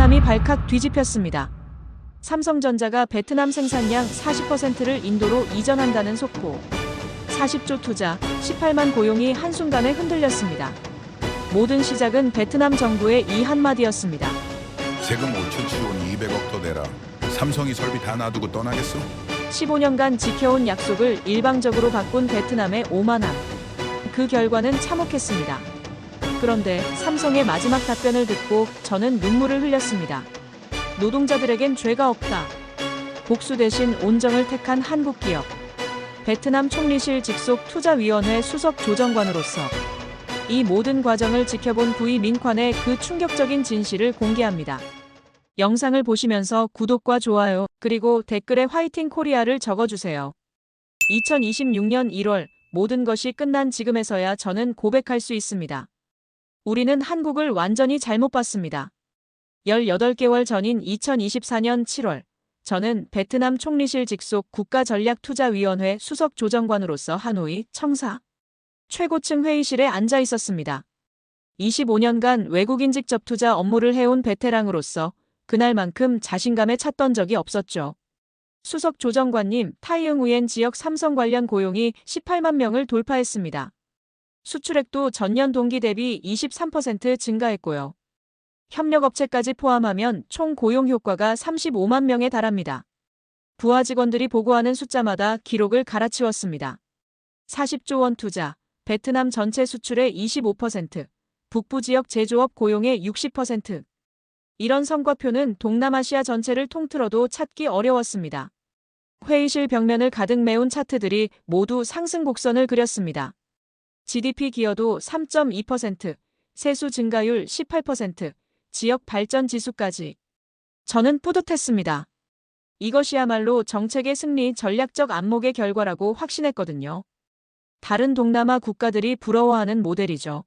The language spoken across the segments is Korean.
베트남이 발칵 뒤집혔습니다. 삼성전자가 베트남 생산량 40%를 인도로 이전한다는 속보. 40조 투자, 18만 고용이 한순간에 흔들렸습니다. 모든 시작은 베트남 정부의 이 한마디였습니다. 세금 5초 지원 200억 더 내라. 삼성이 설비 다 놔두고 떠나겠어? 15년간 지켜온 약속을 일방적으로 바꾼 베트남의 오만함. 그 결과는 참혹했습니다. 그런데 삼성의 마지막 답변을 듣고 저는 눈물을 흘렸습니다. 노동자들에겐 죄가 없다. 복수 대신 온정을 택한 한국 기업. 베트남 총리실 직속 투자위원회 수석 조정관으로서 이 모든 과정을 지켜본 부위 민관의 그 충격적인 진실을 공개합니다. 영상을 보시면서 구독과 좋아요, 그리고 댓글에 화이팅 코리아를 적어주세요. 2026년 1월 모든 것이 끝난 지금에서야 저는 고백할 수 있습니다. 우리는 한국을 완전히 잘못 봤습니다. 18개월 전인 2024년 7월, 저는 베트남 총리실 직속 국가전략투자위원회 수석 조정관으로서 하노이, 청사 최고층 회의실에 앉아 있었습니다. 25년간 외국인 직접 투자 업무를 해온 베테랑으로서 그날만큼 자신감에 찼던 적이 없었죠. 수석 조정관님, 타이응우엔 지역 삼성 관련 고용이 18만 명을 돌파했습니다. 수출액도 전년 동기 대비 23% 증가했고요. 협력업체까지 포함하면 총 고용 효과가 35만 명에 달합니다. 부하 직원들이 보고하는 숫자마다 기록을 갈아치웠습니다. 40조 원 투자, 베트남 전체 수출의 25%, 북부 지역 제조업 고용의 60%. 이런 성과표는 동남아시아 전체를 통틀어도 찾기 어려웠습니다. 회의실 벽면을 가득 메운 차트들이 모두 상승 곡선을 그렸습니다. GDP 기여도 3.2%, 세수 증가율 18%, 지역 발전 지수까지. 저는 뿌듯했습니다. 이것이야말로 정책의 승리, 전략적 안목의 결과라고 확신했거든요. 다른 동남아 국가들이 부러워하는 모델이죠.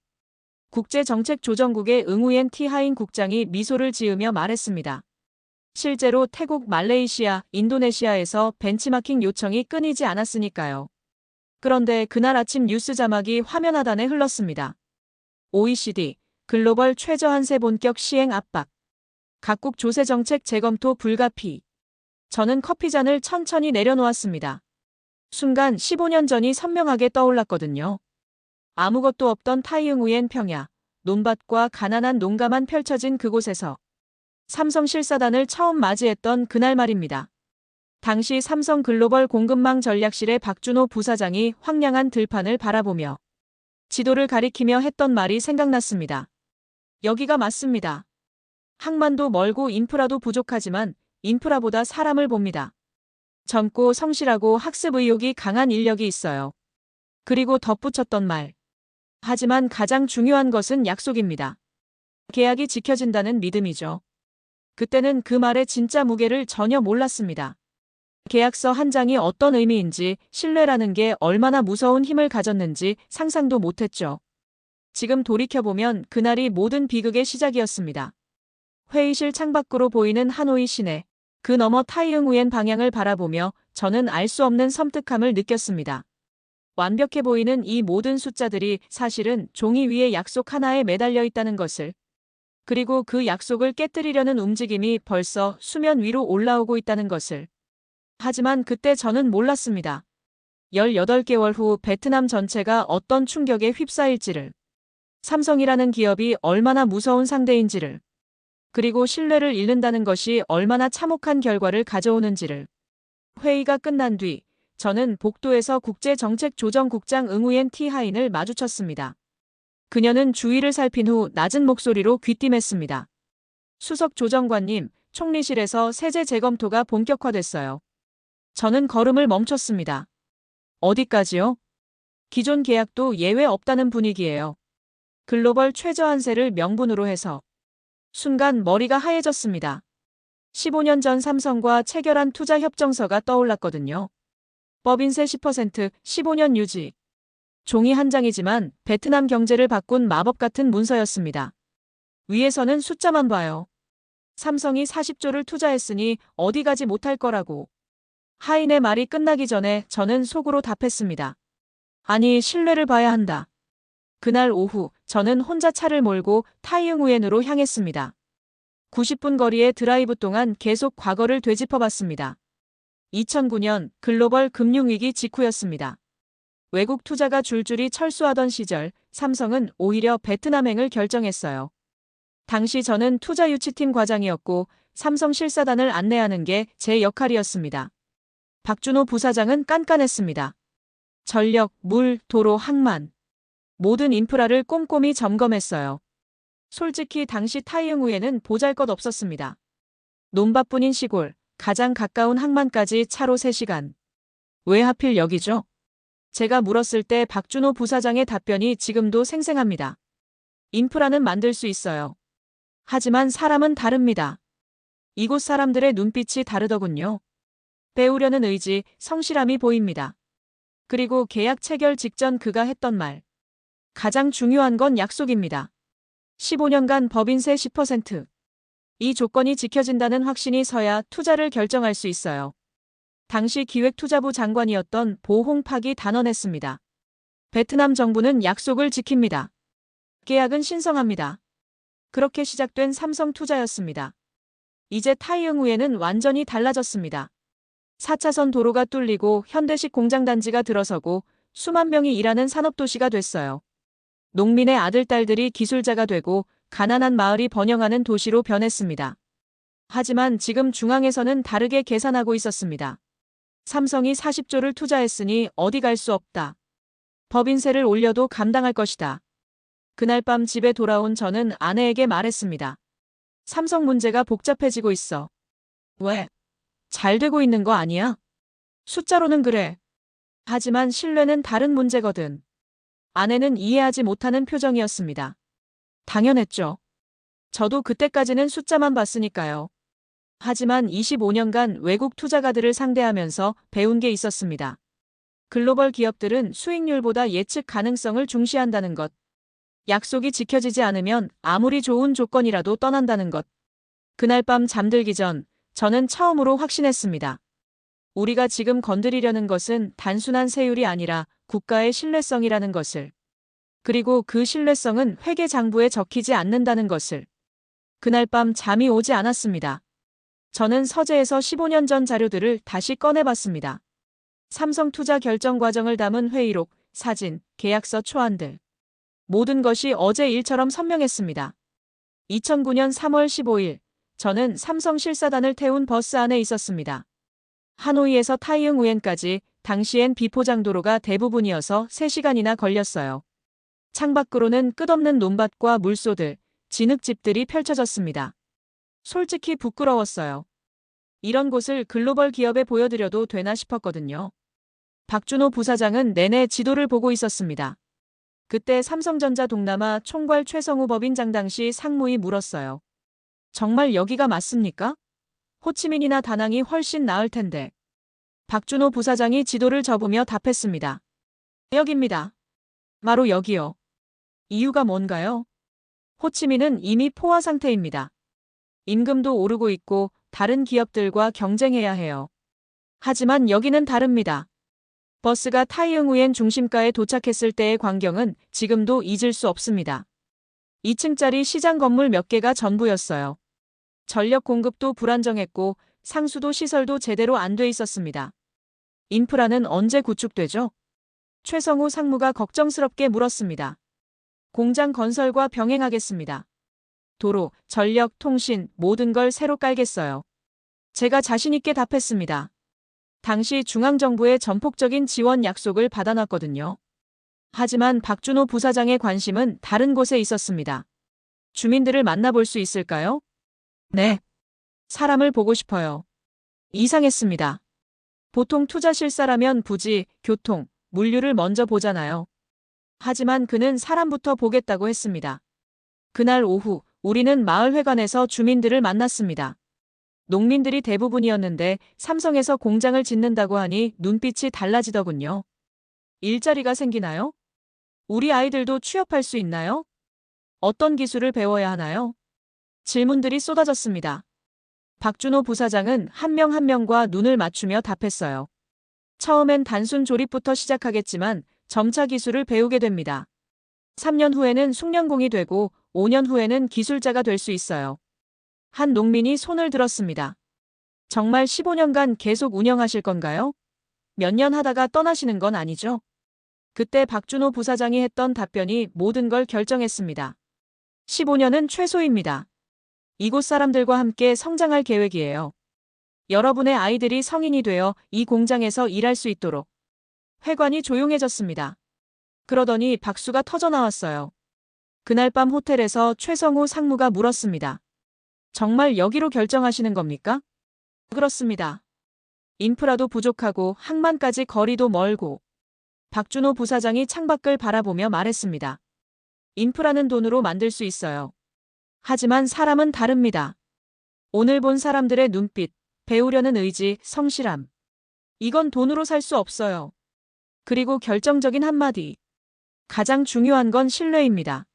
국제정책조정국의 응우옌 티하인 국장이 미소를 지으며 말했습니다. 실제로 태국, 말레이시아, 인도네시아에서 벤치마킹 요청이 끊이지 않았으니까요. 그런데 그날 아침 뉴스 자막이 화면 하단에 흘렀습니다. OECD, 글로벌 최저한세 본격 시행 압박. 각국 조세정책 재검토 불가피. 저는 커피잔을 천천히 내려놓았습니다. 순간 15년 전이 선명하게 떠올랐거든요. 아무것도 없던 타이응우엔 평야, 논밭과 가난한 농가만 펼쳐진 그곳에서 삼성 실사단을 처음 맞이했던 그날 말입니다. 당시 삼성 글로벌 공급망 전략실의 박준호 부사장이 황량한 들판을 바라보며 지도를 가리키며 했던 말이 생각났습니다. 여기가 맞습니다. 항만도 멀고 인프라도 부족하지만 인프라보다 사람을 봅니다. 젊고 성실하고 학습 의욕이 강한 인력이 있어요. 그리고 덧붙였던 말. 하지만 가장 중요한 것은 약속입니다. 계약이 지켜진다는 믿음이죠. 그때는 그 말의 진짜 무게를 전혀 몰랐습니다. 계약서 한 장이 어떤 의미인지, 신뢰라는 게 얼마나 무서운 힘을 가졌는지 상상도 못했죠. 지금 돌이켜보면 그날이 모든 비극의 시작이었습니다. 회의실 창밖으로 보이는 하노이 시내, 그 너머 타이응우엔 방향을 바라보며 저는 알 수 없는 섬뜩함을 느꼈습니다. 완벽해 보이는 이 모든 숫자들이 사실은 종이 위에 약속 하나에 매달려 있다는 것을, 그리고 그 약속을 깨뜨리려는 움직임이 벌써 수면 위로 올라오고 있다는 것을. 하지만 그때 저는 몰랐습니다. 18개월 후 베트남 전체가 어떤 충격에 휩싸일지를, 삼성이라는 기업이 얼마나 무서운 상대인지를, 그리고 신뢰를 잃는다는 것이 얼마나 참혹한 결과를 가져오는지를. 회의가 끝난 뒤 저는 복도에서 국제정책조정국장 응우옌 티하인을 마주쳤습니다. 그녀는 주위를 살핀 후 낮은 목소리로 귀띔했습니다. 수석 조정관님, 총리실에서 세제 재검토가 본격화됐어요. 저는 걸음을 멈췄습니다. 어디까지요? 기존 계약도 예외 없다는 분위기예요. 글로벌 최저한세를 명분으로 해서. 순간 머리가 하얘졌습니다. 15년 전 삼성과 체결한 투자협정서가 떠올랐거든요. 법인세 10%, 15년 유지. 종이 한 장이지만 베트남 경제를 바꾼 마법 같은 문서였습니다. 위에서는 숫자만 봐요. 삼성이 40조를 투자했으니 어디 가지 못할 거라고. 하인의 말이 끝나기 전에 저는 속으로 답했습니다. 아니, 신뢰를 봐야 한다. 그날 오후 저는 혼자 차를 몰고 타이응우엔으로 향했습니다. 90분 거리의 드라이브 동안 계속 과거를 되짚어봤습니다. 2009년 글로벌 금융위기 직후였습니다. 외국 투자가 줄줄이 철수하던 시절 삼성은 오히려 베트남행을 결정했어요. 당시 저는 투자유치팀 과장이었고 삼성 실사단을 안내하는 게 제 역할이었습니다. 박준호 부사장은 깐깐했습니다. 전력, 물, 도로, 항만 모든 인프라를 꼼꼼히 점검했어요. 솔직히 당시 타이응우에는 보잘것없었습니다. 논밭뿐인 시골, 가장 가까운 항만까지 차로 3시간. 왜 하필 여기죠? 제가 물었을 때 박준호 부사장의 답변이 지금도 생생합니다. 인프라는 만들 수 있어요. 하지만 사람은 다릅니다. 이곳 사람들의 눈빛이 다르더군요. 배우려는 의지, 성실함이 보입니다. 그리고 계약 체결 직전 그가 했던 말. 가장 중요한 건 약속입니다. 15년간 법인세 10%. 이 조건이 지켜진다는 확신이 서야 투자를 결정할 수 있어요. 당시 기획투자부 장관이었던 보홍팍이 단언했습니다. 베트남 정부는 약속을 지킵니다. 계약은 신성합니다. 그렇게 시작된 삼성 투자였습니다. 이제 타이응우에는 완전히 달라졌습니다. 4차선 도로가 뚫리고 현대식 공장단지가 들어서고 수만 명이 일하는 산업도시가 됐어요. 농민의 아들딸들이 기술자가 되고 가난한 마을이 번영하는 도시로 변했습니다. 하지만 지금 중앙에서는 다르게 계산하고 있었습니다. 삼성이 40조를 투자했으니 어디 갈 수 없다. 법인세를 올려도 감당할 것이다. 그날 밤 집에 돌아온 저는 아내에게 말했습니다. 삼성 문제가 복잡해지고 있어. 왜? 잘 되고 있는 거 아니야? 숫자로는 그래. 하지만 신뢰는 다른 문제거든. 아내는 이해하지 못하는 표정이었습니다. 당연했죠. 저도 그때까지는 숫자만 봤으니까요. 하지만 25년간 외국 투자가들을 상대하면서 배운 게 있었습니다. 글로벌 기업들은 수익률보다 예측 가능성을 중시한다는 것. 약속이 지켜지지 않으면 아무리 좋은 조건이라도 떠난다는 것. 그날 밤 잠들기 전 저는 처음으로 확신했습니다. 우리가 지금 건드리려는 것은 단순한 세율이 아니라 국가의 신뢰성이라는 것을. 그리고 그 신뢰성은 회계장부에 적히지 않는다는 것을. 그날 밤 잠이 오지 않았습니다. 저는 서재에서 15년 전 자료들을 다시 꺼내봤습니다. 삼성 투자 결정 과정을 담은 회의록, 사진, 계약서 초안들. 모든 것이 어제 일처럼 선명했습니다. 2009년 3월 15일, 저는 삼성 실사단을 태운 버스 안에 있었습니다. 하노이에서 타이응우엔까지 당시엔 비포장도로가 대부분이어서 3시간이나 걸렸어요. 창밖으로는 끝없는 논밭과 물소들, 진흙집들이 펼쳐졌습니다. 솔직히 부끄러웠어요. 이런 곳을 글로벌 기업에 보여드려도 되나 싶었거든요. 박준호 부사장은 내내 지도를 보고 있었습니다. 그때 삼성전자 동남아 총괄 최성우 법인장 당시 상무이 물었어요. 정말 여기가 맞습니까? 호치민이나 다낭이 훨씬 나을 텐데. 박준호 부사장이 지도를 접으며 답했습니다. 여기입니다. 바로 여기요. 이유가 뭔가요? 호치민은 이미 포화 상태입니다. 임금도 오르고 있고 다른 기업들과 경쟁해야 해요. 하지만 여기는 다릅니다. 버스가 타이응우엔 중심가에 도착했을 때의 광경은 지금도 잊을 수 없습니다. 2층짜리 시장 건물 몇 개가 전부였어요. 전력 공급도 불안정했고 상수도 시설도 제대로 안 돼 있었습니다. 인프라는 언제 구축되죠? 최성우 상무가 걱정스럽게 물었습니다. 공장 건설과 병행하겠습니다. 도로, 전력, 통신 모든 걸 새로 깔겠어요. 제가 자신 있게 답했습니다. 당시 중앙정부의 전폭적인 지원 약속을 받아놨거든요. 하지만 박준호 부사장의 관심은 다른 곳에 있었습니다. 주민들을 만나볼 수 있을까요? 네. 사람을 보고 싶어요. 이상했습니다. 보통 투자 실사라면 부지, 교통, 물류를 먼저 보잖아요. 하지만 그는 사람부터 보겠다고 했습니다. 그날 오후 우리는 마을회관에서 주민들을 만났습니다. 농민들이 대부분이었는데 삼성에서 공장을 짓는다고 하니 눈빛이 달라지더군요. 일자리가 생기나요? 우리 아이들도 취업할 수 있나요? 어떤 기술을 배워야 하나요? 질문들이 쏟아졌습니다. 박준호 부사장은 한 명 한 명과 눈을 맞추며 답했어요. 처음엔 단순 조립부터 시작하겠지만 점차 기술을 배우게 됩니다. 3년 후에는 숙련공이 되고 5년 후에는 기술자가 될 수 있어요. 한 농민이 손을 들었습니다. 정말 15년간 계속 운영하실 건가요? 몇 년 하다가 떠나시는 건 아니죠? 그때 박준호 부사장이 했던 답변이 모든 걸 결정했습니다. 15년은 최소입니다. 이곳 사람들과 함께 성장할 계획이에요. 여러분의 아이들이 성인이 되어 이 공장에서 일할 수 있도록. 회관이 조용해졌습니다. 그러더니 박수가 터져 나왔어요. 그날 밤 호텔에서 최성우 상무가 물었습니다. 정말 여기로 결정하시는 겁니까? 그렇습니다. 인프라도 부족하고 항만까지 거리도 멀고. 박준호 부사장이 창밖을 바라보며 말했습니다. 인프라는 돈으로 만들 수 있어요. 하지만 사람은 다릅니다. 오늘 본 사람들의 눈빛, 배우려는 의지, 성실함. 이건 돈으로 살 수 없어요. 그리고 결정적인 한마디. 가장 중요한 건 신뢰입니다.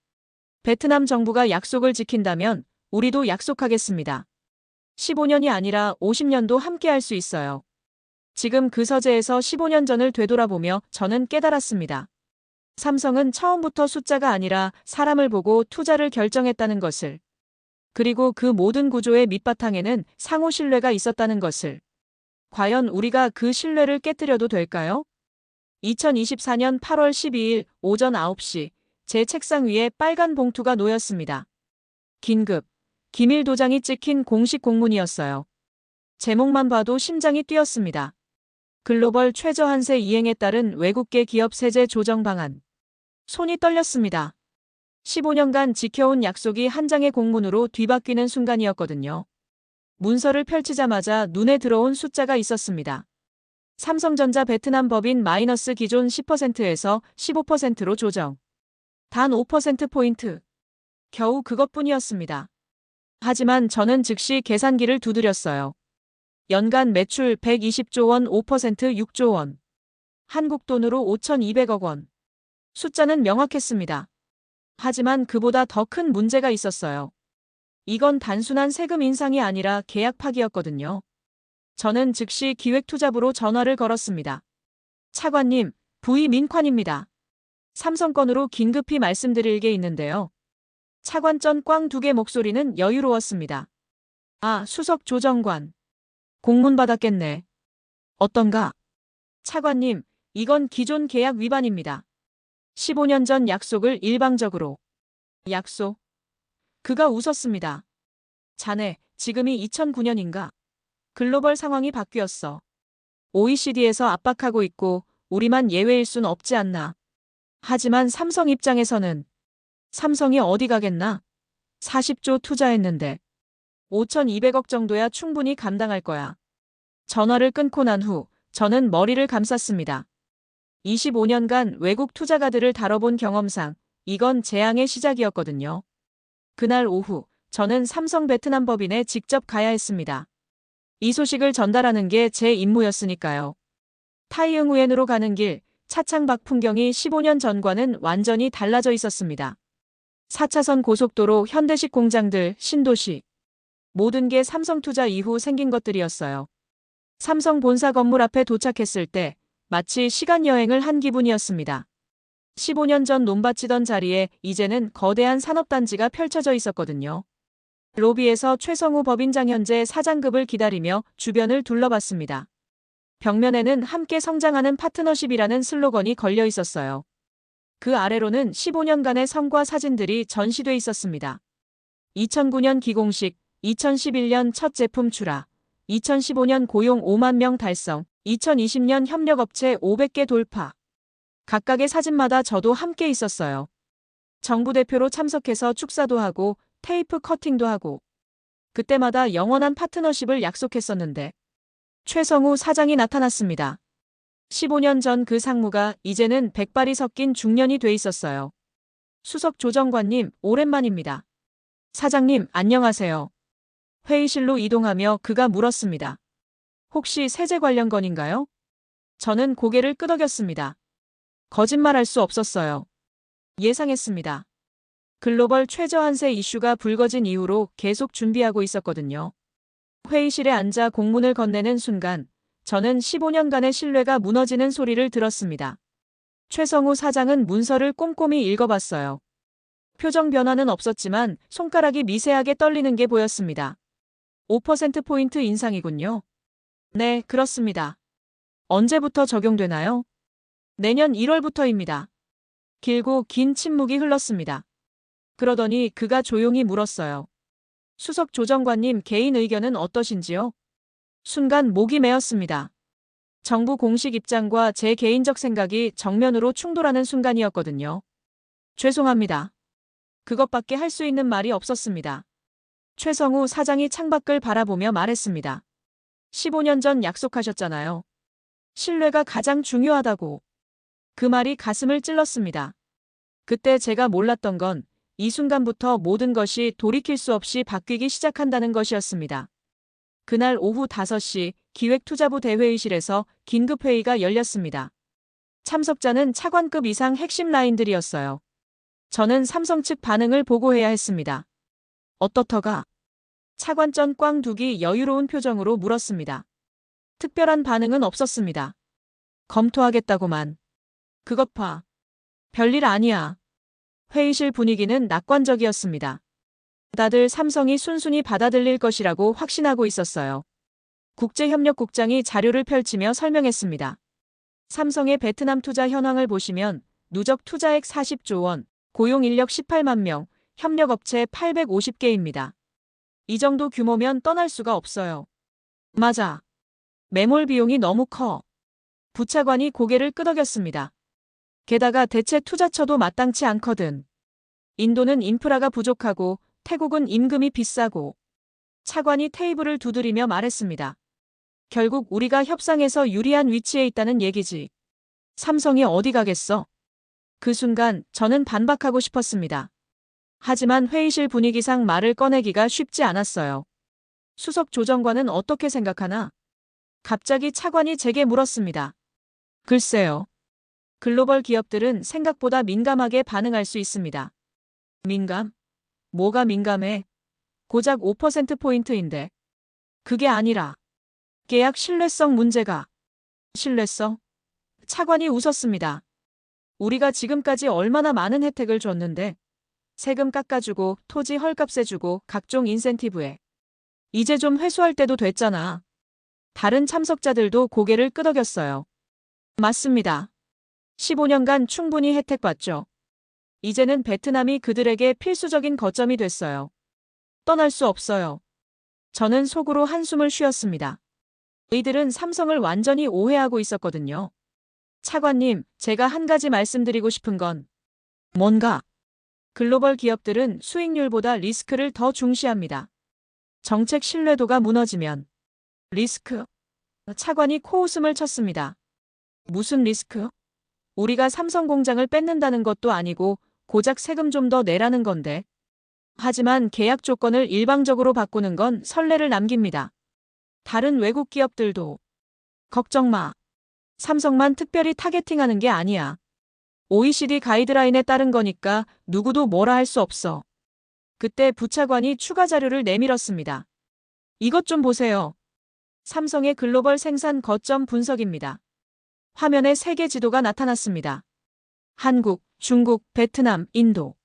베트남 정부가 약속을 지킨다면 우리도 약속하겠습니다. 15년이 아니라 50년도 함께 할 수 있어요. 지금 그 서재에서 15년 전을 되돌아보며 저는 깨달았습니다. 삼성은 처음부터 숫자가 아니라 사람을 보고 투자를 결정했다는 것을. 그리고 그 모든 구조의 밑바탕에는 상호 신뢰가 있었다는 것을. 과연 우리가 그 신뢰를 깨뜨려도 될까요? 2024년 8월 12일 오전 9시 제 책상 위에 빨간 봉투가 놓였습니다. 긴급, 기밀 도장이 찍힌 공식 공문이었어요. 제목만 봐도 심장이 뛰었습니다. 글로벌 최저한세 이행에 따른 외국계 기업 세제 조정 방안. 손이 떨렸습니다. 15년간 지켜온 약속이 한 장의 공문으로 뒤바뀌는 순간이었거든요. 문서를 펼치자마자 눈에 들어온 숫자가 있었습니다. 삼성전자 베트남 법인 마이너스 기존 10%에서 15%로 조정. 단 5%포인트. 겨우 그것뿐이었습니다. 하지만 저는 즉시 계산기를 두드렸어요. 연간 매출 120조 원 5% 6조 원. 한국 돈으로 5,200억 원. 숫자는 명확했습니다. 하지만 그보다 더 큰 문제가 있었어요. 이건 단순한 세금 인상이 아니라 계약 파기였거든요. 저는 즉시 기획투자부로 전화를 걸었습니다. 차관님, 부의 민관입니다. 삼성건으로 긴급히 말씀드릴 게 있는데요. 차관전 꽝 두 개 목소리는 여유로웠습니다. 아, 수석 조정관. 공문 받았겠네. 어떤가? 차관님, 이건 기존 계약 위반입니다. 15년 전 약속을 일방적으로. 약속. 그가 웃었습니다. 자네, 지금이 2009년인가? 글로벌 상황이 바뀌었어. OECD에서 압박하고 있고 우리만 예외일 순 없지 않나. 하지만 삼성 입장에서는 삼성이 어디 가겠나? 40조 투자했는데 5,200억 정도야 충분히 감당할 거야. 전화를 끊고 난 후 저는 머리를 감쌌습니다. 25년간 외국 투자가들을 다뤄본 경험상 이건 재앙의 시작이었거든요. 그날 오후 저는 삼성 베트남 법인에 직접 가야 했습니다. 이 소식을 전달하는 게 제 임무였으니까요. 타이응우엔으로 가는 길, 차창 밖 풍경이 15년 전과는 완전히 달라져 있었습니다. 4차선 고속도로, 현대식 공장들, 신도시. 모든 게 삼성투자 이후 생긴 것들이었어요. 삼성 본사 건물 앞에 도착했을 때 마치 시간여행을 한 기분이었습니다. 15년 전 논밭이던 자리에 이제는 거대한 산업단지가 펼쳐져 있었거든요. 로비에서 최성우 법인장 현재 사장급을 기다리며 주변을 둘러봤습니다. 벽면에는 함께 성장하는 파트너십이라는 슬로건이 걸려 있었어요. 그 아래로는 15년간의 성과 사진들이 전시돼 있었습니다. 2009년 기공식, 2011년 첫 제품 출하, 2015년 고용 5만 명 달성, 2020년 협력업체 500개 돌파. 각각의 사진마다 저도 함께 있었어요. 정부 대표로 참석해서 축사도 하고 테이프 커팅도 하고 그때마다 영원한 파트너십을 약속했었는데 최성우 사장이 나타났습니다. 15년 전 그 상무가 이제는 백발이 섞인 중년이 돼 있었어요. 수석 조정관님, 오랜만입니다. 사장님, 안녕하세요. 회의실로 이동하며 그가 물었습니다. 혹시 세제 관련 건인가요? 저는 고개를 끄덕였습니다. 거짓말할 수 없었어요. 예상했습니다. 글로벌 최저한세 이슈가 불거진 이후로 계속 준비하고 있었거든요. 회의실에 앉아 공문을 건네는 순간 저는 15년간의 신뢰가 무너지는 소리를 들었습니다. 최성우 사장은 문서를 꼼꼼히 읽어봤어요. 표정 변화는 없었지만 손가락이 미세하게 떨리는 게 보였습니다. 5%포인트 인상이군요. 네, 그렇습니다. 언제부터 적용되나요? 내년 1월부터입니다. 길고 긴 침묵이 흘렀습니다. 그러더니 그가 조용히 물었어요. 수석 조정관님 개인 의견은 어떠신지요? 순간 목이 메었습니다. 정부 공식 입장과 제 개인적 생각이 정면으로 충돌하는 순간이었거든요. 죄송합니다. 그것밖에 할 수 있는 말이 없었습니다. 최성우 사장이 창밖을 바라보며 말했습니다. 15년 전 약속하셨잖아요. 신뢰가 가장 중요하다고. 그 말이 가슴을 찔렀습니다. 그때 제가 몰랐던 건 이 순간부터 모든 것이 돌이킬 수 없이 바뀌기 시작한다는 것이었습니다. 그날 오후 5시 기획투자부 대회의실에서 긴급회의가 열렸습니다. 참석자는 차관급 이상 핵심 라인들이었어요. 저는 삼성 측 반응을 보고해야 했습니다. 어떻더가? 차관전 꽝두기 여유로운 표정으로 물었습니다. 특별한 반응은 없었습니다. 검토하겠다고만. 그것 봐. 별일 아니야. 회의실 분위기는 낙관적이었습니다. 다들 삼성이 순순히 받아들일 것이라고 확신하고 있었어요. 국제협력국장이 자료를 펼치며 설명했습니다. 삼성의 베트남 투자 현황을 보시면 누적 투자액 40조 원, 고용 인력 18만 명, 협력업체 850개입니다. 이 정도 규모면 떠날 수가 없어요. 맞아. 매몰 비용이 너무 커. 부차관이 고개를 끄덕였습니다. 게다가 대체 투자처도 마땅치 않거든. 인도는 인프라가 부족하고 태국은 임금이 비싸고. 차관이 테이블을 두드리며 말했습니다. 결국 우리가 협상에서 유리한 위치에 있다는 얘기지. 삼성이 어디 가겠어? 그 순간 저는 반박하고 싶었습니다. 하지만 회의실 분위기상 말을 꺼내기가 쉽지 않았어요. 수석 조정관은 어떻게 생각하나? 갑자기 차관이 제게 물었습니다. 글쎄요. 글로벌 기업들은 생각보다 민감하게 반응할 수 있습니다. 민감? 뭐가 민감해? 고작 5%포인트인데. 그게 아니라 계약 신뢰성 문제가. 신뢰성? 차관이 웃었습니다. 우리가 지금까지 얼마나 많은 혜택을 줬는데. 세금 깎아주고 토지 헐값해주고 각종 인센티브에. 이제 좀 회수할 때도 됐잖아. 다른 참석자들도 고개를 끄덕였어요. 맞습니다. 15년간 충분히 혜택받죠. 이제는 베트남이 그들에게 필수적인 거점이 됐어요. 떠날 수 없어요. 저는 속으로 한숨을 쉬었습니다. 이들은 삼성을 완전히 오해하고 있었거든요. 차관님, 제가 한 가지 말씀드리고 싶은 건 뭔가? 글로벌 기업들은 수익률보다 리스크를 더 중시합니다. 정책 신뢰도가 무너지면 리스크? 차관이 코웃음을 쳤습니다. 무슨 리스크? 우리가 삼성 공장을 뺏는다는 것도 아니고 고작 세금 좀 더 내라는 건데. 하지만 계약 조건을 일방적으로 바꾸는 건 선례를 남깁니다. 다른 외국 기업들도. 걱정 마. 삼성만 특별히 타겟팅하는 게 아니야. OECD 가이드라인에 따른 거니까 누구도 뭐라 할 수 없어. 그때 부차관이 추가 자료를 내밀었습니다. 이것 좀 보세요. 삼성의 글로벌 생산 거점 분석입니다. 화면에 세계 지도가 나타났습니다. 한국, 중국, 베트남, 인도.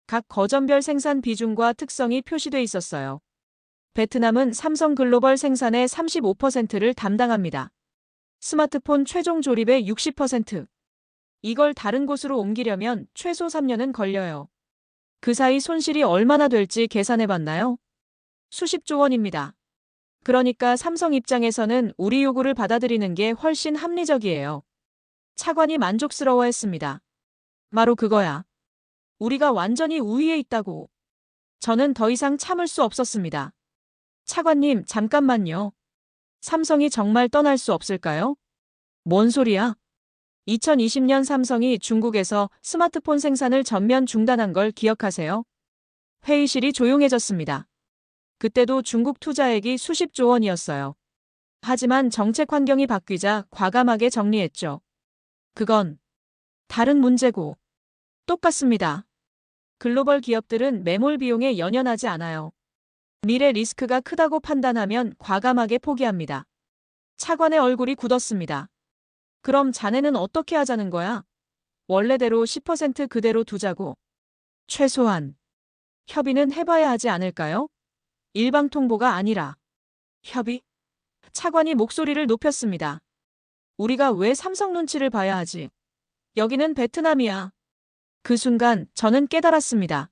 각 거점별 생산 비중과 특성이 표시돼 있었어요. 베트남은 삼성 글로벌 생산의 35%를 담당합니다. 스마트폰 최종 조립의 60%. 이걸 다른 곳으로 옮기려면 최소 3년은 걸려요. 그 사이 손실이 얼마나 될지 계산해봤나요? 수십조 원입니다. 그러니까 삼성 입장에서는 우리 요구를 받아들이는 게 훨씬 합리적이에요. 차관이 만족스러워했습니다. 바로 그거야. 우리가 완전히 우위에 있다고. 저는 더 이상 참을 수 없었습니다. 차관님, 잠깐만요. 삼성이 정말 떠날 수 없을까요? 뭔 소리야? 2020년 삼성이 중국에서 스마트폰 생산을 전면 중단한 걸 기억하세요? 회의실이 조용해졌습니다. 그때도 중국 투자액이 수십조 원이었어요. 하지만 정책 환경이 바뀌자 과감하게 정리했죠. 그건 다른 문제고. 똑같습니다. 글로벌 기업들은 매몰 비용에 연연하지 않아요. 미래 리스크가 크다고 판단하면 과감하게 포기합니다. 차관의 얼굴이 굳었습니다. 그럼 자네는 어떻게 하자는 거야? 원래대로 10% 그대로 두자고. 최소한 협의는 해봐야 하지 않을까요? 일방 통보가 아니라. 협의? 차관이 목소리를 높였습니다. 우리가 왜 삼성 눈치를 봐야 하지? 여기는 베트남이야. 그 순간 저는 깨달았습니다.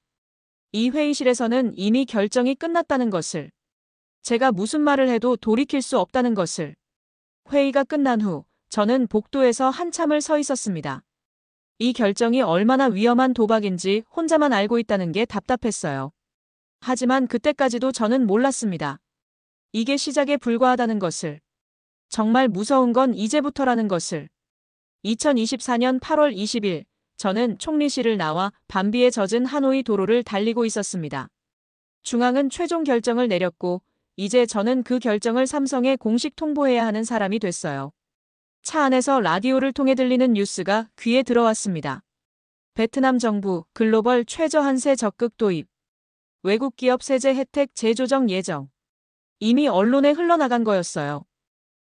이 회의실에서는 이미 결정이 끝났다는 것을. 제가 무슨 말을 해도 돌이킬 수 없다는 것을. 회의가 끝난 후 저는 복도에서 한참을 서 있었습니다. 이 결정이 얼마나 위험한 도박인지 혼자만 알고 있다는 게 답답했어요. 하지만 그때까지도 저는 몰랐습니다. 이게 시작에 불과하다는 것을. 정말 무서운 건 이제부터라는 것을. 2024년 8월 20일, 저는 총리실을 나와 밤비에 젖은 하노이 도로를 달리고 있었습니다. 중앙은 최종 결정을 내렸고, 이제 저는 그 결정을 삼성에 공식 통보해야 하는 사람이 됐어요. 차 안에서 라디오를 통해 들리는 뉴스가 귀에 들어왔습니다. 베트남 정부 글로벌 최저한세 적극 도입. 외국 기업 세제 혜택 재조정 예정. 이미 언론에 흘러나간 거였어요.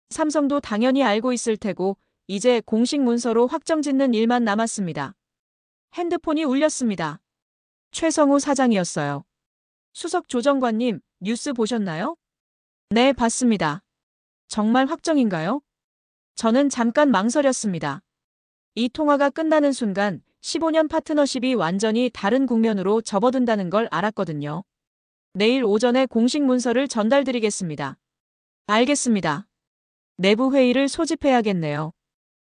삼성도 당연히 알고 있을 테고 이제 공식 문서로 확정짓는 일만 남았습니다. 핸드폰이 울렸습니다. 최성우 사장이었어요. 수석 조정관님, 뉴스 보셨나요? 네, 봤습니다. 정말 확정인가요? 저는 잠깐 망설였습니다. 이 통화가 끝나는 순간 15년 파트너십이 완전히 다른 국면으로 접어든다는 걸 알았거든요. 내일 오전에 공식 문서를 전달드리겠습니다. 알겠습니다. 내부 회의를 소집해야겠네요.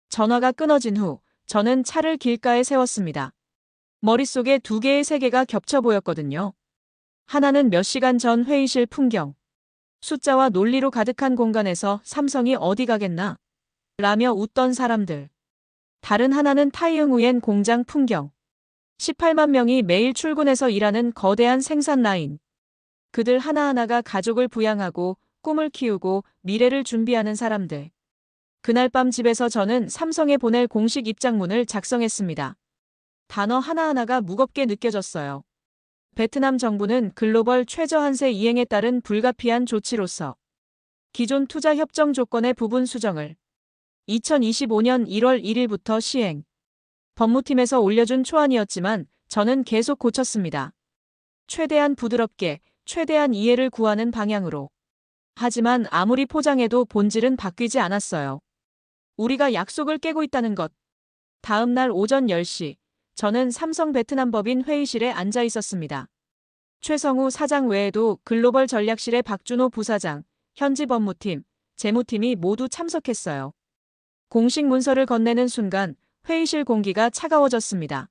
전화가 끊어진 후 저는 차를 길가에 세웠습니다. 머릿속에 두 개의 세계가 겹쳐 보였거든요. 하나는 몇 시간 전 회의실 풍경. 숫자와 논리로 가득한 공간에서 삼성이 어디 가겠나? 라며 웃던 사람들. 다른 하나는 타이응우엔 공장 풍경. 18만 명이 매일 출근해서 일하는 거대한 생산 라인. 그들 하나하나가 가족을 부양하고 꿈을 키우고 미래를 준비하는 사람들. 그날 밤 집에서 저는 삼성에 보낼 공식 입장문을 작성했습니다. 단어 하나하나가 무겁게 느껴졌어요. 베트남 정부는 글로벌 최저한세 이행에 따른 불가피한 조치로서 기존 투자 협정 조건의 부분 수정을 2025년 1월 1일부터 시행. 법무팀에서 올려준 초안이었지만 저는 계속 고쳤습니다. 최대한 부드럽게, 최대한 이해를 구하는 방향으로. 하지만 아무리 포장해도 본질은 바뀌지 않았어요. 우리가 약속을 깨고 있다는 것. 다음 날 오전 10시, 저는 삼성 베트남 법인 회의실에 앉아 있었습니다. 최성우 사장 외에도 글로벌 전략실의 박준호 부사장, 현지 법무팀, 재무팀이 모두 참석했어요. 공식 문서를 건네는 순간 회의실 공기가 차가워졌습니다.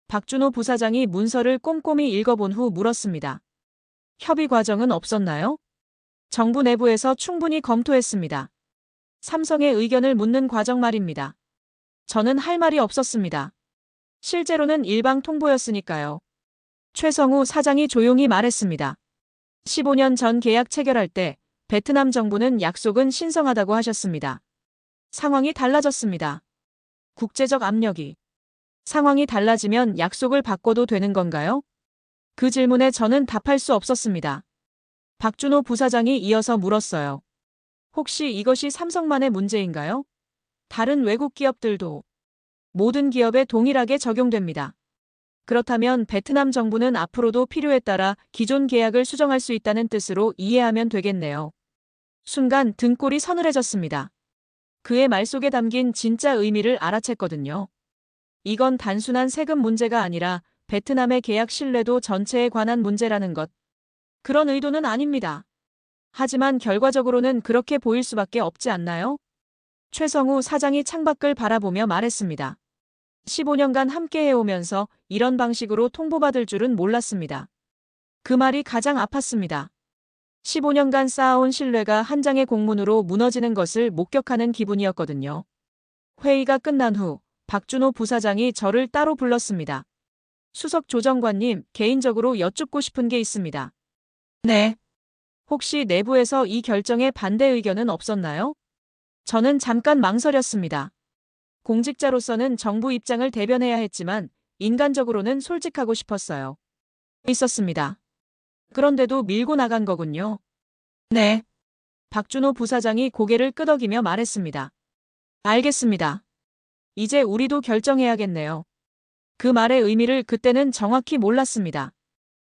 박준호 부사장이 문서를 꼼꼼히 읽어본 후 물었습니다. 협의 과정은 없었나요? 정부 내부에서 충분히 검토했습니다. 삼성의 의견을 묻는 과정 말입니다. 저는 할 말이 없었습니다. 실제로는 일방 통보였으니까요. 최성우 사장이 조용히 말했습니다. 15년 전 계약 체결할 때 베트남 정부는 약속은 신성하다고 하셨습니다. 상황이 달라졌습니다. 국제적 압력이. 상황이 달라지면 약속을 바꿔도 되는 건가요? 그 질문에 저는 답할 수 없었습니다. 박준호 부사장이 이어서 물었어요. 혹시 이것이 삼성만의 문제인가요? 다른 외국 기업들도 모든 기업에 동일하게 적용됩니다. 그렇다면 베트남 정부는 앞으로도 필요에 따라 기존 계약을 수정할 수 있다는 뜻으로 이해하면 되겠네요. 순간 등골이 서늘해졌습니다. 그의 말 속에 담긴 진짜 의미를 알아챘거든요. 이건 단순한 세금 문제가 아니라 베트남의 계약 신뢰도 전체에 관한 문제라는 것. 그런 의도는 아닙니다. 하지만 결과적으로는 그렇게 보일 수밖에 없지 않나요? 최성우 사장이 창밖을 바라보며 말했습니다. 15년간 함께 해오면서 이런 방식으로 통보받을 줄은 몰랐습니다. 그 말이 가장 아팠습니다. 15년간 쌓아온 신뢰가 한 장의 공문으로 무너지는 것을 목격하는 기분이었거든요. 회의가 끝난 후 박준호 부사장이 저를 따로 불렀습니다. 수석 조정관님, 개인적으로 여쭙고 싶은 게 있습니다. 네. 혹시 내부에서 이 결정에 반대 의견은 없었나요? 저는 잠깐 망설였습니다. 공직자로서는 정부 입장을 대변해야 했지만 인간적으로는 솔직하고 싶었어요. 있었습니다. 그런데도 밀고 나간 거군요. 네. 박준호 부사장이 고개를 끄덕이며 말했습니다. 알겠습니다. 이제 우리도 결정해야겠네요. 그 말의 의미를 그때는 정확히 몰랐습니다.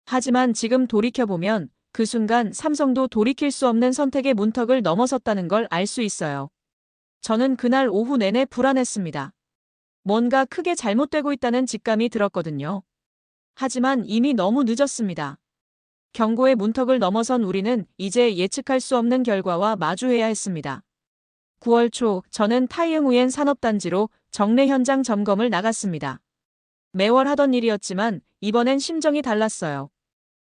하지만 지금 돌이켜보면 그 순간 삼성도 돌이킬 수 없는 선택의 문턱을 넘어섰다는 걸 알 수 있어요. 저는 그날 오후 내내 불안했습니다. 뭔가 크게 잘못되고 있다는 직감이 들었거든요. 하지만 이미 너무 늦었습니다. 경고의 문턱을 넘어선 우리는 이제 예측할 수 없는 결과와 마주해야 했습니다. 9월 초 저는 타이응우엔 산업단지로 정례 현장 점검을 나갔습니다. 매월 하던 일이었지만 이번엔 심정이 달랐어요.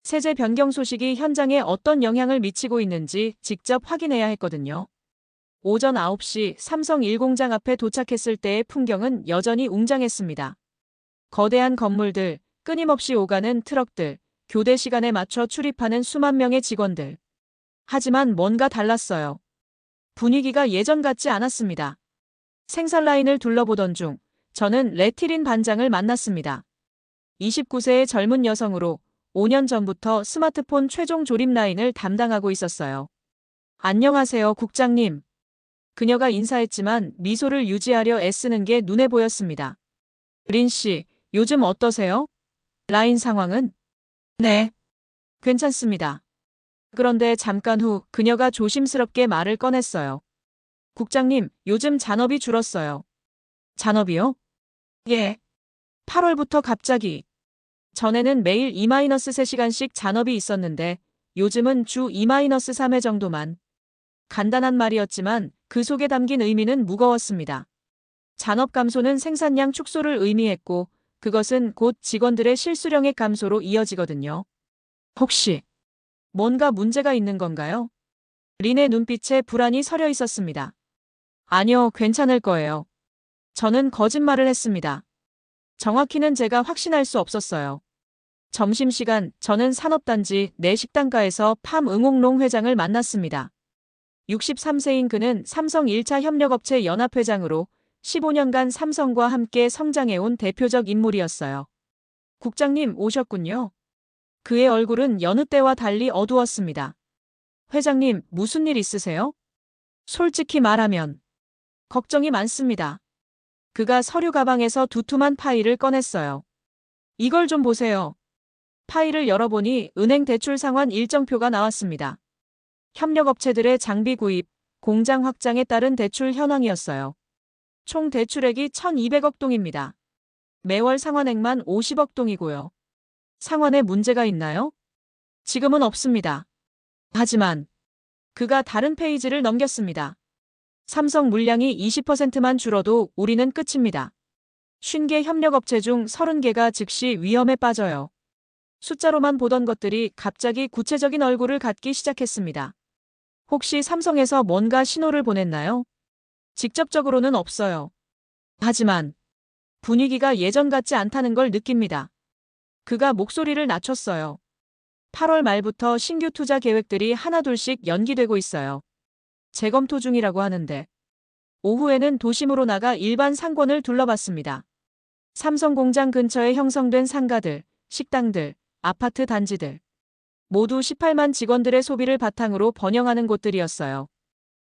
세제 변경 소식이 현장에 어떤 영향을 미치고 있는지 직접 확인해야 했거든요. 오전 9시 삼성 1공장 앞에 도착했을 때의 풍경은 여전히 웅장했습니다. 거대한 건물들, 끊임없이 오가는 트럭들, 교대 시간에 맞춰 출입하는 수만 명의 직원들. 하지만 뭔가 달랐어요. 분위기가 예전 같지 않았습니다. 생산 라인을 둘러보던 중 저는 레티린 반장을 만났습니다. 29세의 젊은 여성으로 5년 전부터 스마트폰 최종 조립 라인을 담당하고 있었어요. 안녕하세요, 국장님. 그녀가 인사했지만 미소를 유지하려 애쓰는 게 눈에 보였습니다. 린 씨, 요즘 어떠세요? 라인 상황은? 네. 괜찮습니다. 그런데 잠깐 후 그녀가 조심스럽게 말을 꺼냈어요. 국장님, 요즘 잔업이 줄었어요. 잔업이요? 예. 8월부터 갑자기. 전에는 매일 2-3시간씩 잔업이 있었는데 요즘은 주 2-3회 정도만. 간단한 말이었지만 그 속에 담긴 의미는 무거웠습니다. 잔업 감소는 생산량 축소를 의미했고 그것은 곧 직원들의 실수령액 감소로 이어지거든요. 혹시 뭔가 문제가 있는 건가요? 린의 눈빛에 불안이 서려 있었습니다. 아니요, 괜찮을 거예요. 저는 거짓말을 했습니다. 정확히는 제가 확신할 수 없었어요. 점심시간 저는 산업단지 내 식당가에서 팜 응옥롱 회장을 만났습니다. 63세인 그는 삼성 1차 협력업체 연합회장으로 15년간 삼성과 함께 성장해온 대표적 인물이었어요. 국장님 오셨군요. 그의 얼굴은 여느 때와 달리 어두웠습니다. 회장님, 무슨 일 있으세요? 솔직히 말하면 걱정이 많습니다. 그가 서류 가방에서 두툼한 파일을 꺼냈어요. 이걸 좀 보세요. 파일을 열어보니 은행 대출 상환 일정표가 나왔습니다. 협력업체들의 장비 구입, 공장 확장에 따른 대출 현황이었어요. 총 대출액이 1,200억 동입니다. 매월 상환액만 50억 동이고요. 상환에 문제가 있나요? 지금은 없습니다. 하지만 그가 다른 페이지를 넘겼습니다. 삼성 물량이 20%만 줄어도 우리는 끝입니다. 50개 협력업체 중 30개가 즉시 위험에 빠져요. 숫자로만 보던 것들이 갑자기 구체적인 얼굴을 갖기 시작했습니다. 혹시 삼성에서 뭔가 신호를 보냈나요? 직접적으로는 없어요. 하지만 분위기가 예전 같지 않다는 걸 느낍니다. 그가 목소리를 낮췄어요. 8월 말부터 신규 투자 계획들이 하나둘씩 연기되고 있어요. 재검토 중이라고 하는데 오후에는 도심으로 나가 일반 상권을 둘러봤습니다. 삼성 공장 근처에 형성된 상가들, 식당들, 아파트 단지들. 모두 18만 직원들의 소비를 바탕으로 번영하는 곳들이었어요.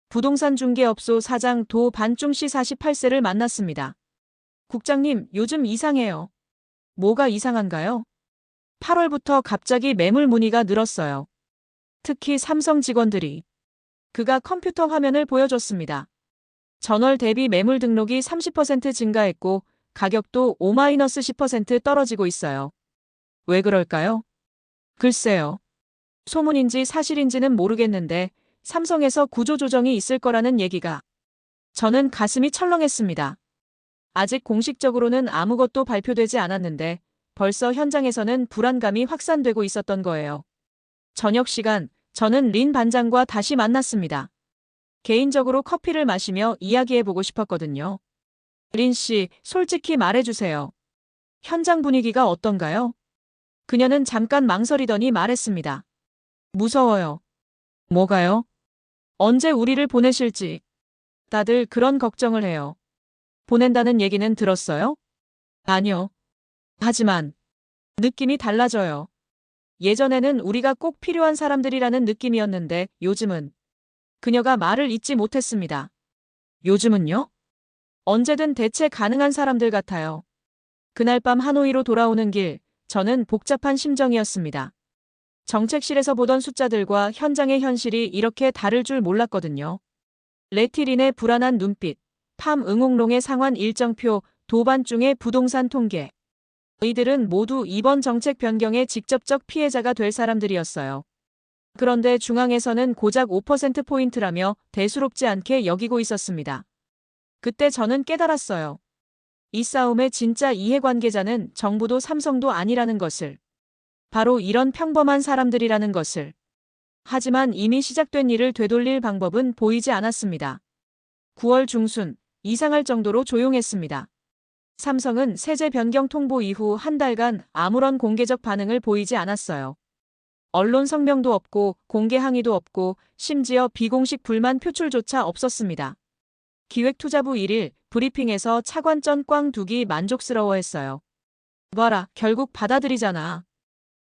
부동산 중개업소 사장 도 반중 씨 48세를 만났습니다. 국장님, 요즘 이상해요. 뭐가 이상한가요? 8월부터 갑자기 매물 문의가 늘었어요. 특히 삼성 직원들이. 그가 컴퓨터 화면을 보여줬습니다. 전월 대비 매물 등록이 30% 증가했고 가격도 5-10% 떨어지고 있어요. 왜 그럴까요? 글쎄요. 소문인지 사실인지는 모르겠는데 삼성에서 구조조정이 있을 거라는 얘기가. 저는 가슴이 철렁했습니다. 아직 공식적으로는 아무것도 발표되지 않았는데 벌써 현장에서는 불안감이 확산되고 있었던 거예요. 저녁 시간, 저는 린 반장과 다시 만났습니다. 개인적으로 커피를 마시며 이야기해보고 싶었거든요. 린 씨, 솔직히 말해주세요. 현장 분위기가 어떤가요? 그녀는 잠깐 망설이더니 말했습니다. 무서워요. 뭐가요? 언제 우리를 보내실지. 다들 그런 걱정을 해요. 보낸다는 얘기는 들었어요? 아니요. 하지만 느낌이 달라져요. 예전에는 우리가 꼭 필요한 사람들이라는 느낌이었는데 요즘은. 그녀가 말을 잇지 못했습니다. 요즘은요? 언제든 대체 가능한 사람들 같아요. 그날 밤 하노이로 돌아오는 길, 저는 복잡한 심정이었습니다. 정책실에서 보던 숫자들과 현장의 현실이 이렇게 다를 줄 몰랐거든요. 레티린의 불안한 눈빛, 팜 응옥롱의 상환 일정표, 도반중의 부동산 통계. 이들은 모두 이번 정책 변경의 직접적 피해자가 될 사람들이었어요. 그런데 중앙에서는 고작 5%포인트라며 대수롭지 않게 여기고 있었습니다. 그때 저는 깨달았어요. 이 싸움의 진짜 이해관계자는 정부도 삼성도 아니라는 것을. 바로 이런 평범한 사람들이라는 것을. 하지만 이미 시작된 일을 되돌릴 방법은 보이지 않았습니다. 9월 중순, 이상할 정도로 조용했습니다. 삼성은 세제 변경 통보 이후 한 달간 아무런 공개적 반응을 보이지 않았어요. 언론 성명도 없고 공개 항의도 없고 심지어 비공식 불만 표출조차 없었습니다. 기획투자부 1일 브리핑에서 차관전 꽝 두기 만족스러워했어요. 봐라, 결국 받아들이잖아.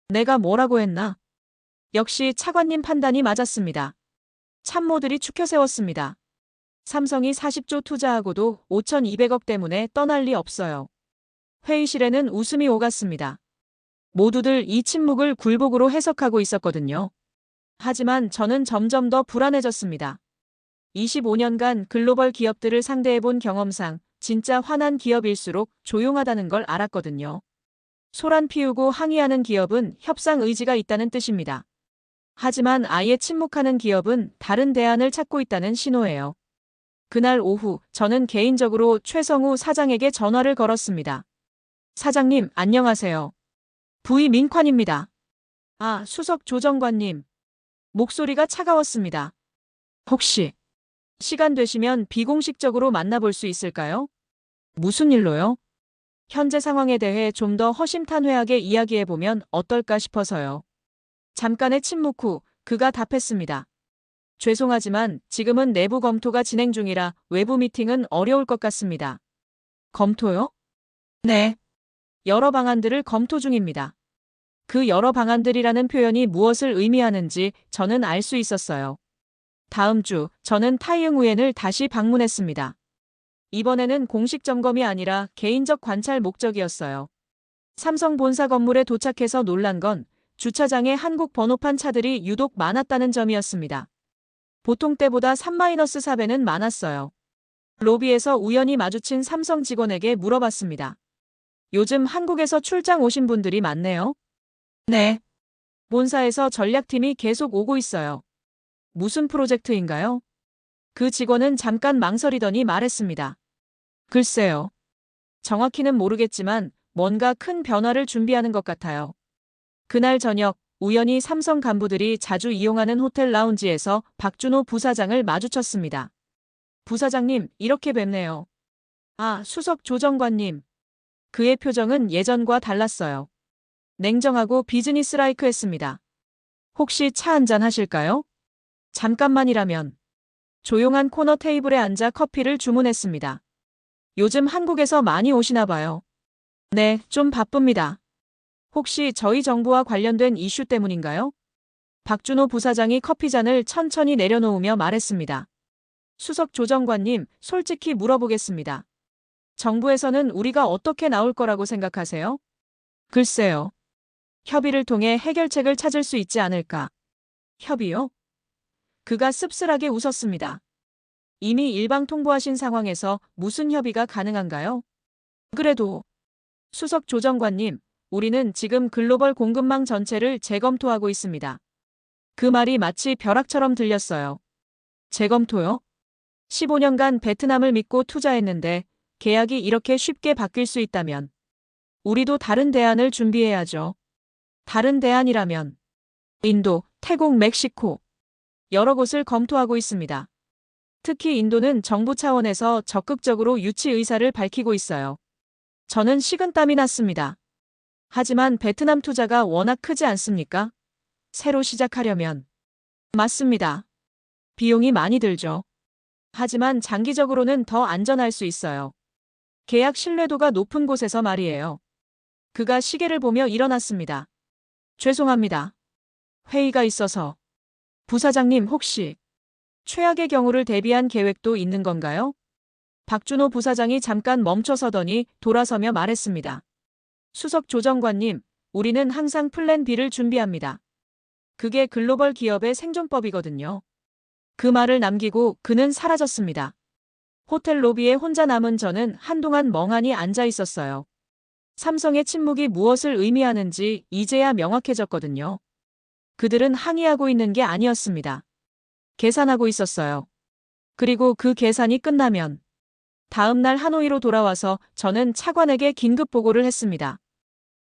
내가 뭐라고 했나? 역시 차관님 판단이 맞았습니다. 참모들이 추켜 세웠습니다. 삼성이 40조 투자하고도 5,200억 때문에 떠날 리 없어요. 회의실에는 웃음이 오갔습니다. 모두들 이 침묵을 굴복으로 해석하고 있었거든요. 하지만 저는 점점 더 불안해졌습니다. 25년간 글로벌 기업들을 상대해본 경험상 진짜 화난 기업일수록 조용하다는 걸 알았거든요. 소란 피우고 항의하는 기업은 협상 의지가 있다는 뜻입니다. 하지만 아예 침묵하는 기업은 다른 대안을 찾고 있다는 신호예요. 그날 오후 저는 개인적으로 최성우 사장에게 전화를 걸었습니다. 사장님, 안녕하세요. 부의 민관입니다. 아, 수석 조정관님. 목소리가 차가웠습니다. 혹시 시간 되시면 비공식적으로 만나볼 수 있을까요? 무슨 일로요? 현재 상황에 대해 좀 더 허심탄회하게 이야기해보면 어떨까 싶어서요. 잠깐의 침묵 후 그가 답했습니다. 죄송하지만 지금은 내부 검토가 진행 중이라 외부 미팅은 어려울 것 같습니다. 검토요? 네. 여러 방안들을 검토 중입니다. 그 여러 방안들이라는 표현이 무엇을 의미하는지 저는 알 수 있었어요. 다음 주 저는 타이응 우엔을 다시 방문했습니다. 이번에는 공식 점검이 아니라 개인적 관찰 목적이었어요. 삼성 본사 건물에 도착해서 놀란 건 주차장에 한국 번호판 차들이 유독 많았다는 점이었습니다. 보통 때보다 3-4배는 많았어요. 로비에서 우연히 마주친 삼성 직원에게 물어봤습니다. 요즘 한국에서 출장 오신 분들이 많네요. 네. 본사에서 전략팀이 계속 오고 있어요. 무슨 프로젝트인가요? 그 직원은 잠깐 망설이더니 말했습니다. 글쎄요. 정확히는 모르겠지만 뭔가 큰 변화를 준비하는 것 같아요. 그날 저녁 우연히 삼성 간부들이 자주 이용하는 호텔 라운지에서 박준호 부사장을 마주쳤습니다. 부사장님, 이렇게 뵙네요. 아, 수석 조정관님. 그의 표정은 예전과 달랐어요. 냉정하고 비즈니스라이크 했습니다. 혹시 차 한잔 하실까요? 잠깐만이라면. 조용한 코너 테이블에 앉아 커피를 주문했습니다. 요즘 한국에서 많이 오시나 봐요. 네, 좀 바쁩니다. 혹시 저희 정부와 관련된 이슈 때문인가요? 박준호 부사장이 커피잔을 천천히 내려놓으며 말했습니다. 수석 조정관님, 솔직히 물어보겠습니다. 정부에서는 우리가 어떻게 나올 거라고 생각하세요? 글쎄요. 협의를 통해 해결책을 찾을 수 있지 않을까. 협의요? 그가 씁쓸하게 웃었습니다. 이미 일방 통보하신 상황에서 무슨 협의가 가능한가요? 그래도 수석 조정관님, 우리는 지금 글로벌 공급망 전체를 재검토하고 있습니다. 그 말이 마치 벼락처럼 들렸어요. 재검토요? 15년간 베트남을 믿고 투자했는데 계약이 이렇게 쉽게 바뀔 수 있다면 우리도 다른 대안을 준비해야죠. 다른 대안이라면 인도, 태국, 멕시코 여러 곳을 검토하고 있습니다. 특히 인도는 정부 차원에서 적극적으로 유치 의사를 밝히고 있어요. 저는 식은땀이 났습니다. 하지만 베트남 투자가 워낙 크지 않습니까? 새로 시작하려면. 맞습니다. 비용이 많이 들죠. 하지만 장기적으로는 더 안전할 수 있어요. 계약 신뢰도가 높은 곳에서 말이에요. 그가 시계를 보며 일어났습니다. 죄송합니다. 회의가 있어서. 부사장님, 혹시 최악의 경우를 대비한 계획도 있는 건가요? 박준호 부사장이 잠깐 멈춰서더니 돌아서며 말했습니다. 수석 조정관님, 우리는 항상 플랜 B를 준비합니다. 그게 글로벌 기업의 생존법이거든요. 그 말을 남기고 그는 사라졌습니다. 호텔 로비에 혼자 남은 저는 한동안 멍하니 앉아 있었어요. 삼성의 침묵이 무엇을 의미하는지 이제야 명확해졌거든요. 그들은 항의하고 있는 게 아니었습니다. 계산하고 있었어요. 그리고 그 계산이 끝나면 다음 날 하노이로 돌아와서 저는 차관에게 긴급 보고를 했습니다.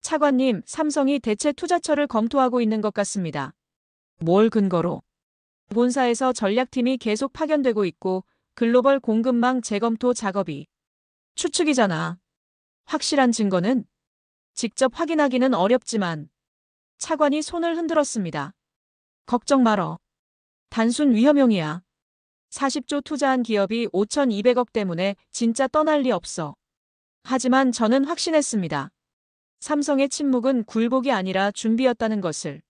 차관님, 삼성이 대체 투자처를 검토하고 있는 것 같습니다. 뭘 근거로? 본사에서 전략팀이 계속 파견되고 있고 글로벌 공급망 재검토 작업이 추측이잖아. 확실한 증거는? 직접 확인하기는 어렵지만 차관이 손을 흔들었습니다. 걱정 말어. 단순 위험용이야. 40조 투자한 기업이 5,200억 때문에 진짜 떠날 리 없어. 하지만 저는 확신했습니다. 삼성의 침묵은 굴복이 아니라 준비였다는 것을.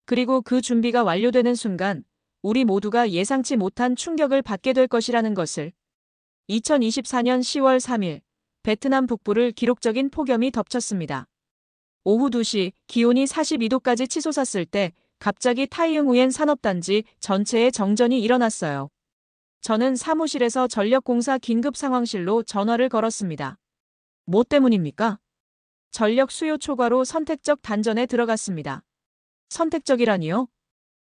그리고 그 준비가 완료되는 순간 우리 모두가 예상치 못한 충격을 받게 될 것이라는 것을. 2024년 10월 3일 베트남 북부를 기록적인 폭염이 덮쳤습니다. 오후 2시 기온이 42도까지 치솟았을 때 갑자기 타이응우엔 산업단지 전체에 정전이 일어났어요. 저는 사무실에서 전력공사 긴급 상황실로 전화를 걸었습니다. 뭐 때문입니까? 전력 수요 초과로 선택적 단전에 들어갔습니다. 선택적이라니요?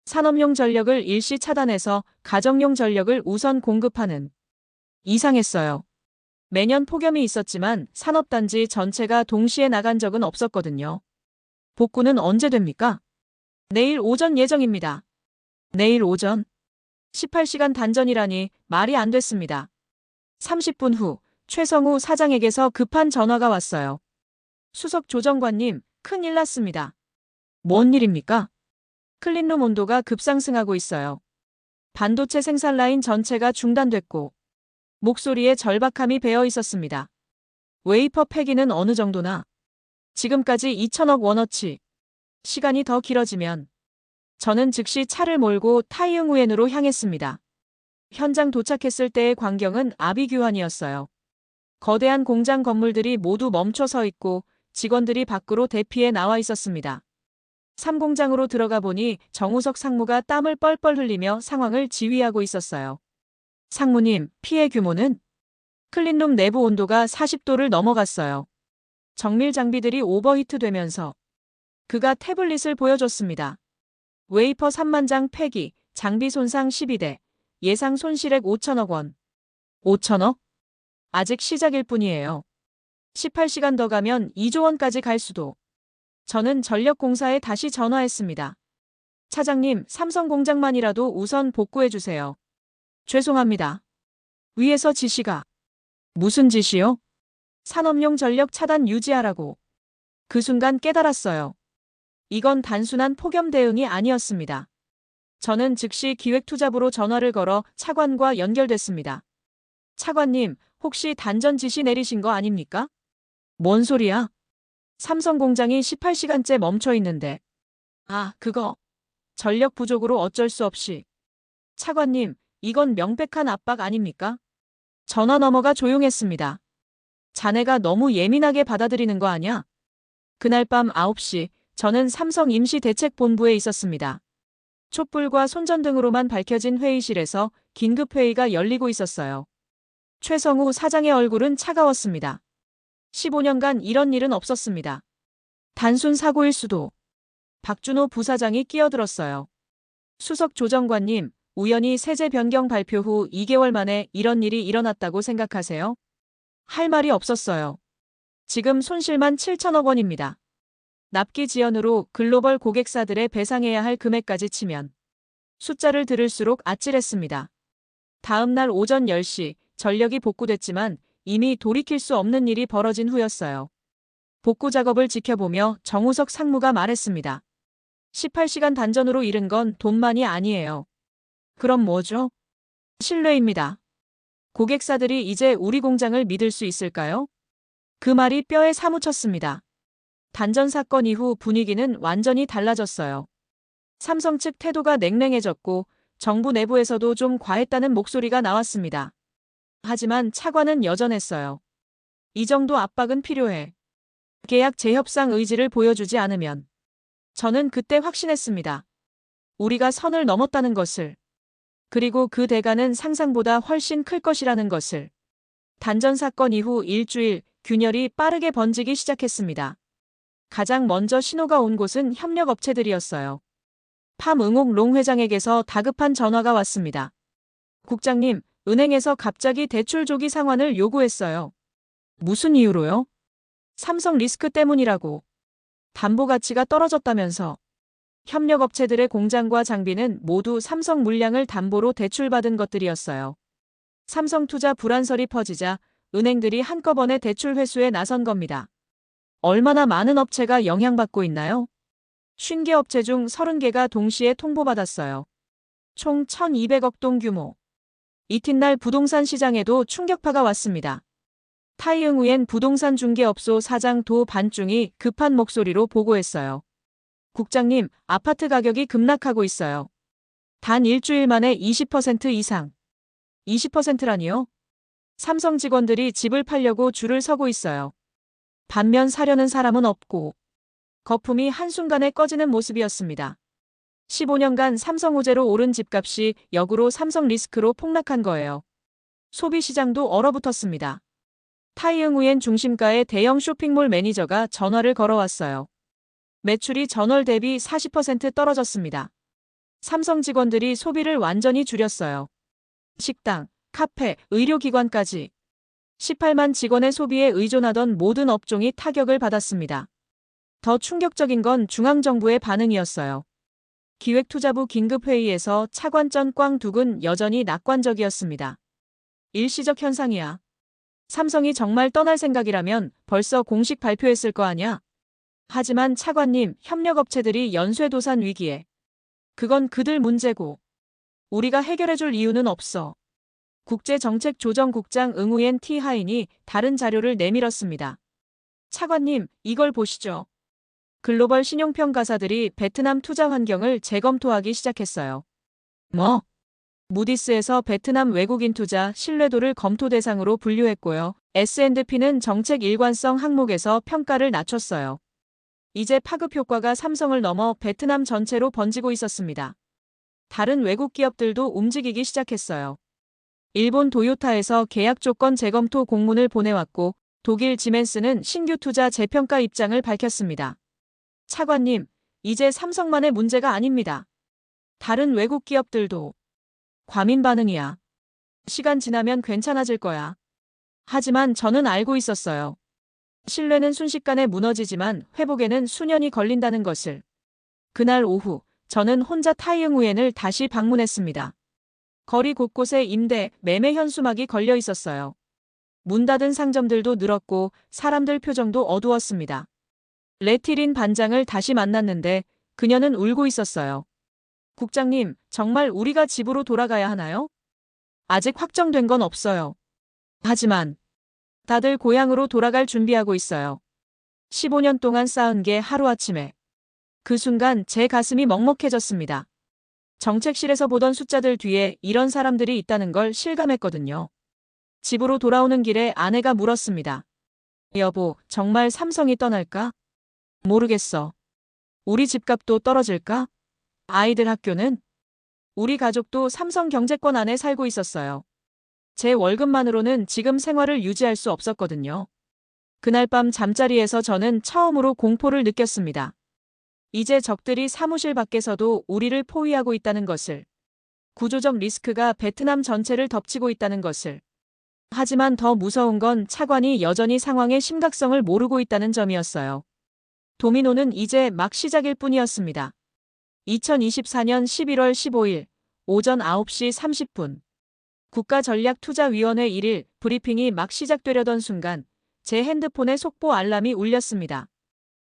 산업용 전력을 일시 차단해서 가정용 전력을 우선 공급하는. 이상했어요. 매년 폭염이 있었지만 산업단지 전체가 동시에 나간 적은 없었거든요. 복구는 언제 됩니까? 내일 오전 예정입니다. 내일 오전? 18시간 단전이라니 말이 안 됐습니다. 30분 후 최성우 사장에게서 급한 전화가 왔어요. 수석 조정관님, 큰일 났습니다. 뭔 일입니까? 클린룸 온도가 급상승하고 있어요. 반도체 생산 라인 전체가 중단됐고 목소리에 절박함이 배어 있었습니다. 웨이퍼 폐기는 어느 정도나? 지금까지 2천억 원어치. 시간이 더 길어지면 저는 즉시 차를 몰고 타이응우엔으로 향했습니다. 현장 도착했을 때의 광경은 아비규환이었어요. 거대한 공장 건물들이 모두 멈춰 서 있고 직원들이 밖으로 대피해 나와 있었습니다. 3공장으로 들어가 보니 정우석 상무가 땀을 뻘뻘 흘리며 상황을 지휘하고 있었어요. 상무님, 피해 규모는? 클린룸 내부 온도가 40도를 넘어갔어요. 정밀 장비들이 오버히트 되면서 그가 태블릿을 보여줬습니다. 웨이퍼 3만 장 폐기, 장비 손상 12대, 예상 손실액 5천억 원. 5천억? 아직 시작일 뿐이에요. 18시간 더 가면 2조 원까지 갈 수도. 저는 전력공사에 다시 전화했습니다. 차장님, 삼성 공장만이라도 우선 복구해주세요. 죄송합니다. 위에서 지시가. 무슨 지시요? 산업용 전력 차단 유지하라고. 그 순간 깨달았어요. 이건 단순한 폭염 대응이 아니었습니다. 저는 즉시 기획투자부로 전화를 걸어 차관과 연결됐습니다. 차관님, 혹시 단전 지시 내리신 거 아닙니까? 뭔 소리야? 삼성 공장이 18시간째 멈춰 있는데. 아, 그거. 전력 부족으로 어쩔 수 없이. 차관님, 이건 명백한 압박 아닙니까? 전화 너머가 조용했습니다. 자네가 너무 예민하게 받아들이는 거 아냐? 그날 밤 9시, 저는 삼성 임시대책본부에 있었습니다. 촛불과 손전등으로만 밝혀진 회의실에서 긴급회의가 열리고 있었어요. 최성우 사장의 얼굴은 차가웠습니다. 15년간 이런 일은 없었습니다. 단순 사고일 수도. 박준호 부사장이 끼어들었어요. 수석 조정관님, 우연히 세제 변경 발표 후 2개월 만에 이런 일이 일어났다고 생각하세요? 할 말이 없었어요. 지금 손실만 7천억 원입니다. 납기 지연으로 글로벌 고객사들에 배상해야 할 금액까지 치면 숫자를 들을수록 아찔했습니다. 다음 날 오전 10시 전력이 복구됐지만 이미 돌이킬 수 없는 일이 벌어진 후였어요. 복구 작업을 지켜보며 정우석 상무가 말했습니다. 18시간 단전으로 잃은 건 돈만이 아니에요. 그럼 뭐죠? 신뢰입니다. 고객사들이 이제 우리 공장을 믿을 수 있을까요? 그 말이 뼈에 사무쳤습니다. 단전 사건 이후 분위기는 완전히 달라졌어요. 삼성 측 태도가 냉랭해졌고 정부 내부에서도 좀 과했다는 목소리가 나왔습니다. 하지만 차관은 여전했어요. 이 정도 압박은 필요해. 계약 재협상 의지를 보여주지 않으면. 저는 그때 확신했습니다. 우리가 선을 넘었다는 것을. 그리고 그 대가는 상상보다 훨씬 클 것이라는 것을. 단전 사건 이후 일주일, 균열이 빠르게 번지기 시작했습니다. 가장 먼저 신호가 온 곳은 협력업체들이었어요. 팜응옥 롱 회장에게서 다급한 전화가 왔습니다. 국장님, 은행에서 갑자기 대출 조기 상환을 요구했어요. 무슨 이유로요? 삼성 리스크 때문이라고. 담보 가치가 떨어졌다면서. 협력업체들의 공장과 장비는 모두 삼성 물량을 담보로 대출받은 것들이었어요. 삼성투자 불안설이 퍼지자 은행들이 한꺼번에 대출 회수에 나선 겁니다. 얼마나 많은 업체가 영향받고 있나요? 50개 업체 중 30개가 동시에 통보받았어요. 총 1,200억 동 규모. 이튿날 부동산 시장에도 충격파가 왔습니다. 타이응우엔 부동산 중개업소 사장 도 반중이 급한 목소리로 보고했어요. 국장님, 아파트 가격이 급락하고 있어요. 단 일주일 만에 20% 이상. 20%라니요? 삼성 직원들이 집을 팔려고 줄을 서고 있어요. 반면 사려는 사람은 없고. 거품이 한순간에 꺼지는 모습이었습니다. 15년간 삼성 호재로 오른 집값이 역으로 삼성 리스크로 폭락한 거예요. 소비시장도 얼어붙었습니다. 타이응우엔 중심가의 대형 쇼핑몰 매니저가 전화를 걸어왔어요. 매출이 전월 대비 40% 떨어졌습니다. 삼성 직원들이 소비를 완전히 줄였어요. 식당, 카페, 의료기관까지. 18만 직원의 소비에 의존하던 모든 업종이 타격을 받았습니다. 더 충격적인 건 중앙정부의 반응이었어요. 기획투자부 긴급회의에서 차관전 꽝둑은 여전히 낙관적이었습니다. 일시적 현상이야. 삼성이 정말 떠날 생각이라면 벌써 공식 발표했을 거 아냐? 하지만 차관님, 협력업체들이 연쇄도산 위기에. 그건 그들 문제고. 우리가 해결해줄 이유는 없어. 국제정책조정국장 응우엔 티 하인이 다른 자료를 내밀었습니다. 차관님, 이걸 보시죠. 글로벌 신용평가사들이 베트남 투자 환경을 재검토하기 시작했어요. 뭐? 무디스에서 베트남 외국인 투자 신뢰도를 검토 대상으로 분류했고요. S&P는 정책 일관성 항목에서 평가를 낮췄어요. 이제 파급 효과가 삼성을 넘어 베트남 전체로 번지고 있었습니다. 다른 외국 기업들도 움직이기 시작했어요. 일본 도요타에서 계약 조건 재검토 공문을 보내왔고 독일 지멘스는 신규 투자 재평가 입장을 밝혔습니다. 차관님, 이제 삼성만의 문제가 아닙니다. 다른 외국 기업들도. 과민 반응이야. 시간 지나면 괜찮아질 거야. 하지만 저는 알고 있었어요. 신뢰는 순식간에 무너지지만 회복에는 수년이 걸린다는 것을. 그날 오후, 저는 혼자 타이응우엔을 다시 방문했습니다. 거리 곳곳에 임대, 매매 현수막이 걸려 있었어요. 문 닫은 상점들도 늘었고 사람들 표정도 어두웠습니다. 레티린 반장을 다시 만났는데 그녀는 울고 있었어요. 국장님, 정말 우리가 집으로 돌아가야 하나요? 아직 확정된 건 없어요. 하지만 다들 고향으로 돌아갈 준비하고 있어요. 15년 동안 쌓은 게 하루아침에. 그 순간 제 가슴이 먹먹해졌습니다. 정책실에서 보던 숫자들 뒤에 이런 사람들이 있다는 걸 실감했거든요. 집으로 돌아오는 길에 아내가 물었습니다. 여보, 정말 삼성이 떠날까? 모르겠어. 우리 집값도 떨어질까? 아이들 학교는? 우리 가족도 삼성 경제권 안에 살고 있었어요. 제 월급만으로는 지금 생활을 유지할 수 없었거든요. 그날 밤 잠자리에서 저는 처음으로 공포를 느꼈습니다. 이제 적들이 사무실 밖에서도 우리를 포위하고 있다는 것을. 구조적 리스크가 베트남 전체를 덮치고 있다는 것을. 하지만 더 무서운 건 차관이 여전히 상황의 심각성을 모르고 있다는 점이었어요. 도미노는 이제 막 시작일 뿐이었습니다. 2024년 11월 15일 오전 9시 30분. 국가전략투자위원회 1일 브리핑이 막 시작되려던 순간 제 핸드폰에 속보 알람이 울렸습니다.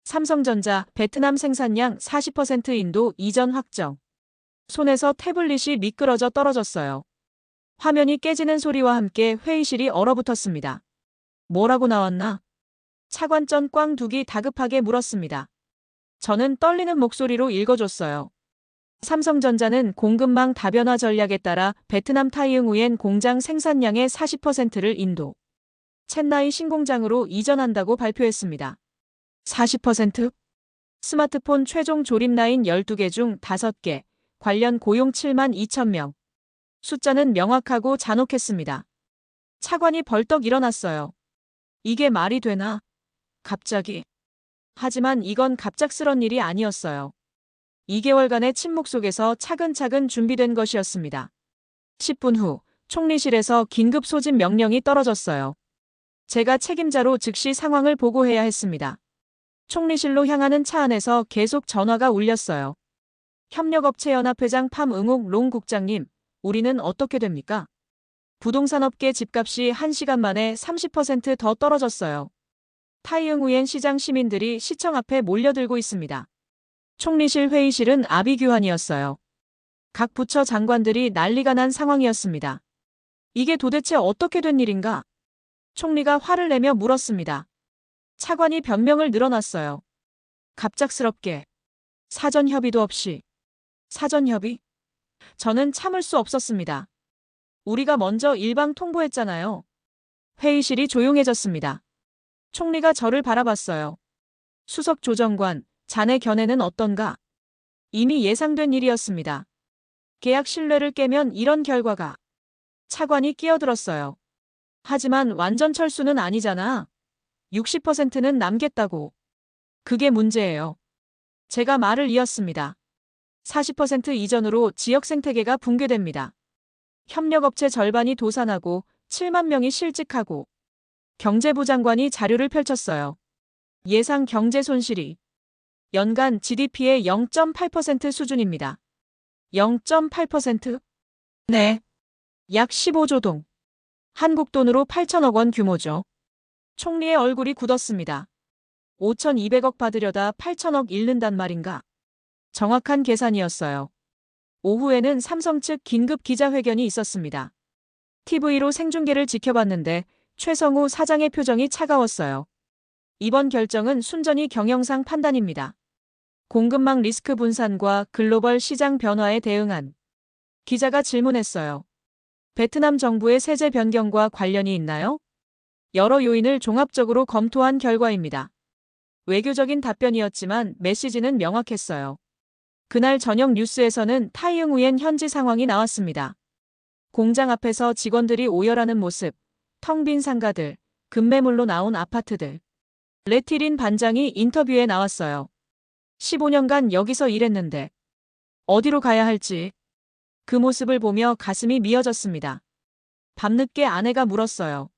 삼성전자 베트남 생산량 40% 인도 이전 확정. 손에서 태블릿이 미끄러져 떨어졌어요. 화면이 깨지는 소리와 함께 회의실이 얼어붙었습니다. 뭐라고 나왔나? 차관전 꽝둑이 다급하게 물었습니다. 저는 떨리는 목소리로 읽어줬어요. 삼성전자는 공급망 다변화 전략에 따라 베트남 타이응우엔 공장 생산량의 40%를 인도, 첸나이 신공장으로 이전한다고 발표했습니다. 40%? 스마트폰 최종 조립 라인 12개 중 5개, 관련 고용 7만 2천 명. 숫자는 명확하고 잔혹했습니다. 차관이 벌떡 일어났어요. 이게 말이 되나? 갑자기. 하지만 이건 갑작스런 일이 아니었어요. 2개월간의 침묵 속에서 차근차근 준비된 것이었습니다. 10분 후 총리실에서 긴급 소집 명령이 떨어졌어요. 제가 책임자로 즉시 상황을 보고해야 했습니다. 총리실로 향하는 차 안에서 계속 전화가 울렸어요. 협력업체연합회장 팜응욱 롱 국장님, 우리는 어떻게 됩니까? 부동산업계 집값이 1시간 만에 30% 더 떨어졌어요. 타이응우엔 시장 시민들이 시청 앞에 몰려들고 있습니다. 총리실 회의실은 아비규환이었어요. 각 부처 장관들이 난리가 난 상황이었습니다. 이게 도대체 어떻게 된 일인가? 총리가 화를 내며 물었습니다. 차관이 변명을 늘어놨어요. 갑작스럽게. 사전 협의도 없이. 사전 협의? 저는 참을 수 없었습니다. 우리가 먼저 일방 통보했잖아요. 회의실이 조용해졌습니다. 총리가 저를 바라봤어요. 수석 조정관, 자네 견해는 어떤가? 이미 예상된 일이었습니다. 계약 신뢰를 깨면 이런 결과가. 차관이 끼어들었어요. 하지만 완전 철수는 아니잖아. 60%는 남겠다고. 그게 문제예요. 제가 말을 이었습니다. 40% 이전으로 지역 생태계가 붕괴됩니다. 협력업체 절반이 도산하고 7만 명이 실직하고. 경제부 장관이 자료를 펼쳤어요. 예상 경제 손실이 연간 GDP의 0.8% 수준입니다. 0.8%? 네. 약 15조 동. 한국 돈으로 8천억 원 규모죠. 총리의 얼굴이 굳었습니다. 5,200억 받으려다 8천억 잃는단 말인가? 정확한 계산이었어요. 오후에는 삼성 측 긴급 기자회견이 있었습니다. TV로 생중계를 지켜봤는데 최성우 사장의 표정이 차가웠어요. 이번 결정은 순전히 경영상 판단입니다. 공급망 리스크 분산과 글로벌 시장 변화에 대응한. 기자가 질문했어요. 베트남 정부의 세제 변경과 관련이 있나요? 여러 요인을 종합적으로 검토한 결과입니다. 외교적인 답변이었지만 메시지는 명확했어요. 그날 저녁 뉴스에서는 타이응우엔 현지 상황이 나왔습니다. 공장 앞에서 직원들이 오열하는 모습, 텅 빈 상가들, 급매물로 나온 아파트들. 레티린 반장이 인터뷰에 나왔어요. 15년간 여기서 일했는데 어디로 가야 할지. 그 모습을 보며 가슴이 미어졌습니다. 밤늦게 아내가 물었어요.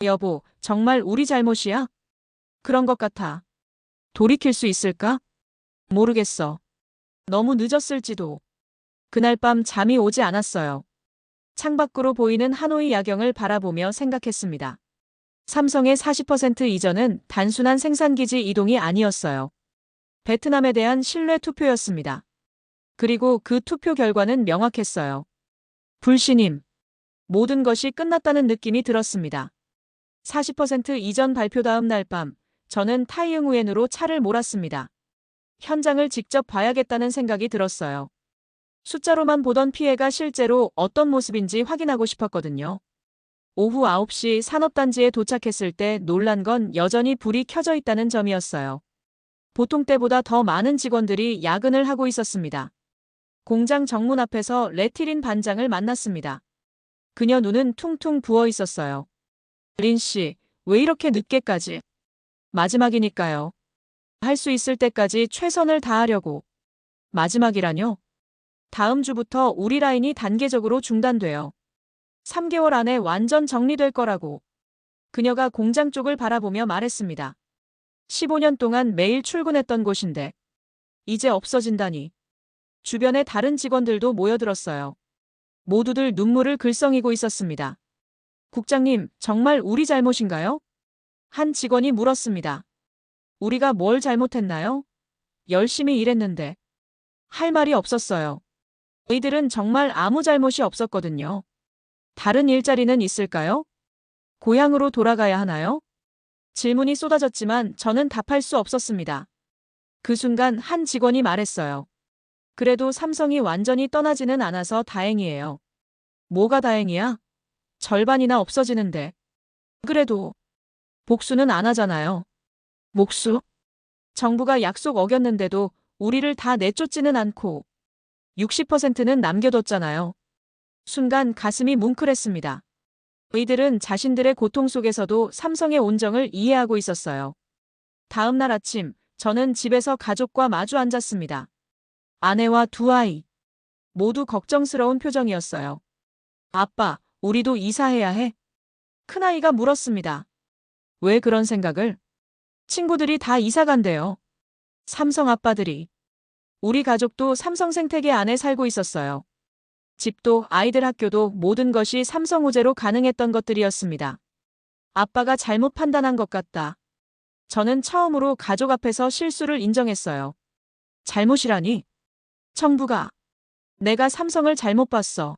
여보, 정말 우리 잘못이야? 그런 것 같아. 돌이킬 수 있을까? 모르겠어. 너무 늦었을지도. 그날 밤 잠이 오지 않았어요. 창밖으로 보이는 하노이 야경을 바라보며 생각했습니다. 삼성의 40% 이전은 단순한 생산기지 이동이 아니었어요. 베트남에 대한 신뢰 투표였습니다. 그리고 그 투표 결과는 명확했어요. 불신임. 모든 것이 끝났다는 느낌이 들었습니다. 40% 이전 발표 다음 날 밤, 저는 타이응우엔으로 차를 몰았습니다. 현장을 직접 봐야겠다는 생각이 들었어요. 숫자로만 보던 피해가 실제로 어떤 모습인지 확인하고 싶었거든요. 오후 9시 산업단지에 도착했을 때 놀란 건 여전히 불이 켜져 있다는 점이었어요. 보통 때보다 더 많은 직원들이 야근을 하고 있었습니다. 공장 정문 앞에서 레티린 반장을 만났습니다. 그녀 눈은 퉁퉁 부어 있었어요. 린 씨, 왜 이렇게 늦게까지? 마지막이니까요. 할 수 있을 때까지 최선을 다하려고. 마지막이라뇨? 다음 주부터 우리 라인이 단계적으로 중단돼요. 3개월 안에 완전 정리될 거라고. 그녀가 공장 쪽을 바라보며 말했습니다. 15년 동안 매일 출근했던 곳인데 이제 없어진다니. 주변에 다른 직원들도 모여들었어요. 모두들 눈물을 글썽이고 있었습니다. 국장님, 정말 우리 잘못인가요? 한 직원이 물었습니다. 우리가 뭘 잘못했나요? 열심히 일했는데. 할 말이 없었어요. 저희들은 정말 아무 잘못이 없었거든요. 다른 일자리는 있을까요? 고향으로 돌아가야 하나요? 질문이 쏟아졌지만 저는 답할 수 없었습니다. 그 순간 한 직원이 말했어요. 그래도 삼성이 완전히 떠나지는 않아서 다행이에요. 뭐가 다행이야? 절반이나 없어지는데. 그래도 복수는 안 하잖아요. 목수? 정부가 약속 어겼는데도 우리를 다 내쫓지는 않고. 60%는 남겨뒀잖아요. 순간 가슴이 뭉클했습니다. 이들은 자신들의 고통 속에서도 삼성의 온정을 이해하고 있었어요. 다음 날 아침, 저는 집에서 가족과 마주 앉았습니다. 아내와 두 아이. 모두 걱정스러운 표정이었어요. 아빠, 우리도 이사해야 해? 큰아이가 물었습니다. 왜 그런 생각을? 친구들이 다 이사 간대요. 삼성 아빠들이. 우리 가족도 삼성 생태계 안에 살고 있었어요. 집도 아이들 학교도 모든 것이 삼성 호재로 가능했던 것들이었습니다. 아빠가 잘못 판단한 것 같다. 저는 처음으로 가족 앞에서 실수를 인정했어요. 잘못이라니? 청부가. 내가 삼성을 잘못 봤어.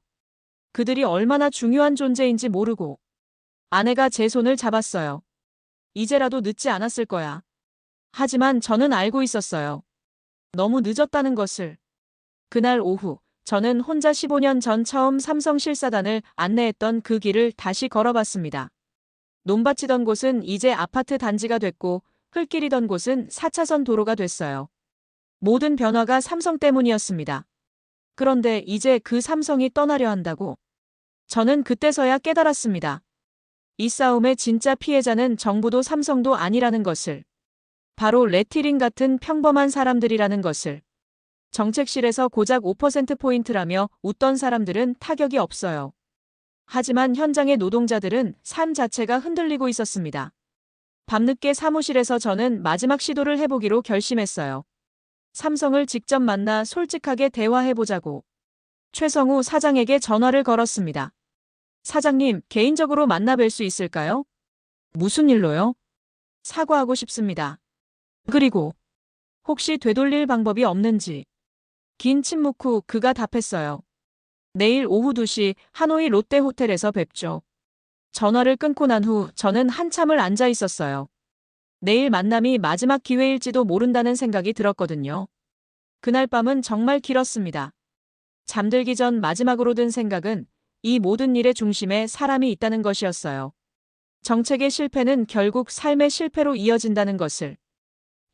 그들이 얼마나 중요한 존재인지 모르고. 아내가 제 손을 잡았어요. 이제라도 늦지 않았을 거야. 하지만 저는 알고 있었어요. 너무 늦었다는 것을. 그날 오후, 저는 혼자 15년 전 처음 삼성 실사단을 안내했던 그 길을 다시 걸어봤습니다. 논밭이던 곳은 이제 아파트 단지가 됐고, 흙길이던 곳은 4차선 도로가 됐어요. 모든 변화가 삼성 때문이었습니다. 그런데 이제 그 삼성이 떠나려 한다고? 저는 그때서야 깨달았습니다. 이 싸움의 진짜 피해자는 정부도 삼성도 아니라는 것을. 바로 레티링 같은 평범한 사람들이라는 것을. 정책실에서 고작 5%포인트라며 웃던 사람들은 타격이 없어요. 하지만 현장의 노동자들은 삶 자체가 흔들리고 있었습니다. 밤늦게 사무실에서 저는 마지막 시도를 해보기로 결심했어요. 삼성을 직접 만나 솔직하게 대화해보자고. 최성우 사장에게 전화를 걸었습니다. 사장님, 개인적으로 만나 뵐 수 있을까요? 무슨 일로요? 사과하고 싶습니다. 그리고 혹시 되돌릴 방법이 없는지. 긴 침묵 후 그가 답했어요. 내일 오후 2시 하노이 롯데호텔에서 뵙죠. 전화를 끊고 난 후 저는 한참을 앉아 있었어요. 내일 만남이 마지막 기회일지도 모른다는 생각이 들었거든요. 그날 밤은 정말 길었습니다. 잠들기 전 마지막으로 든 생각은 이 모든 일의 중심에 사람이 있다는 것이었어요. 정책의 실패는 결국 삶의 실패로 이어진다는 것을.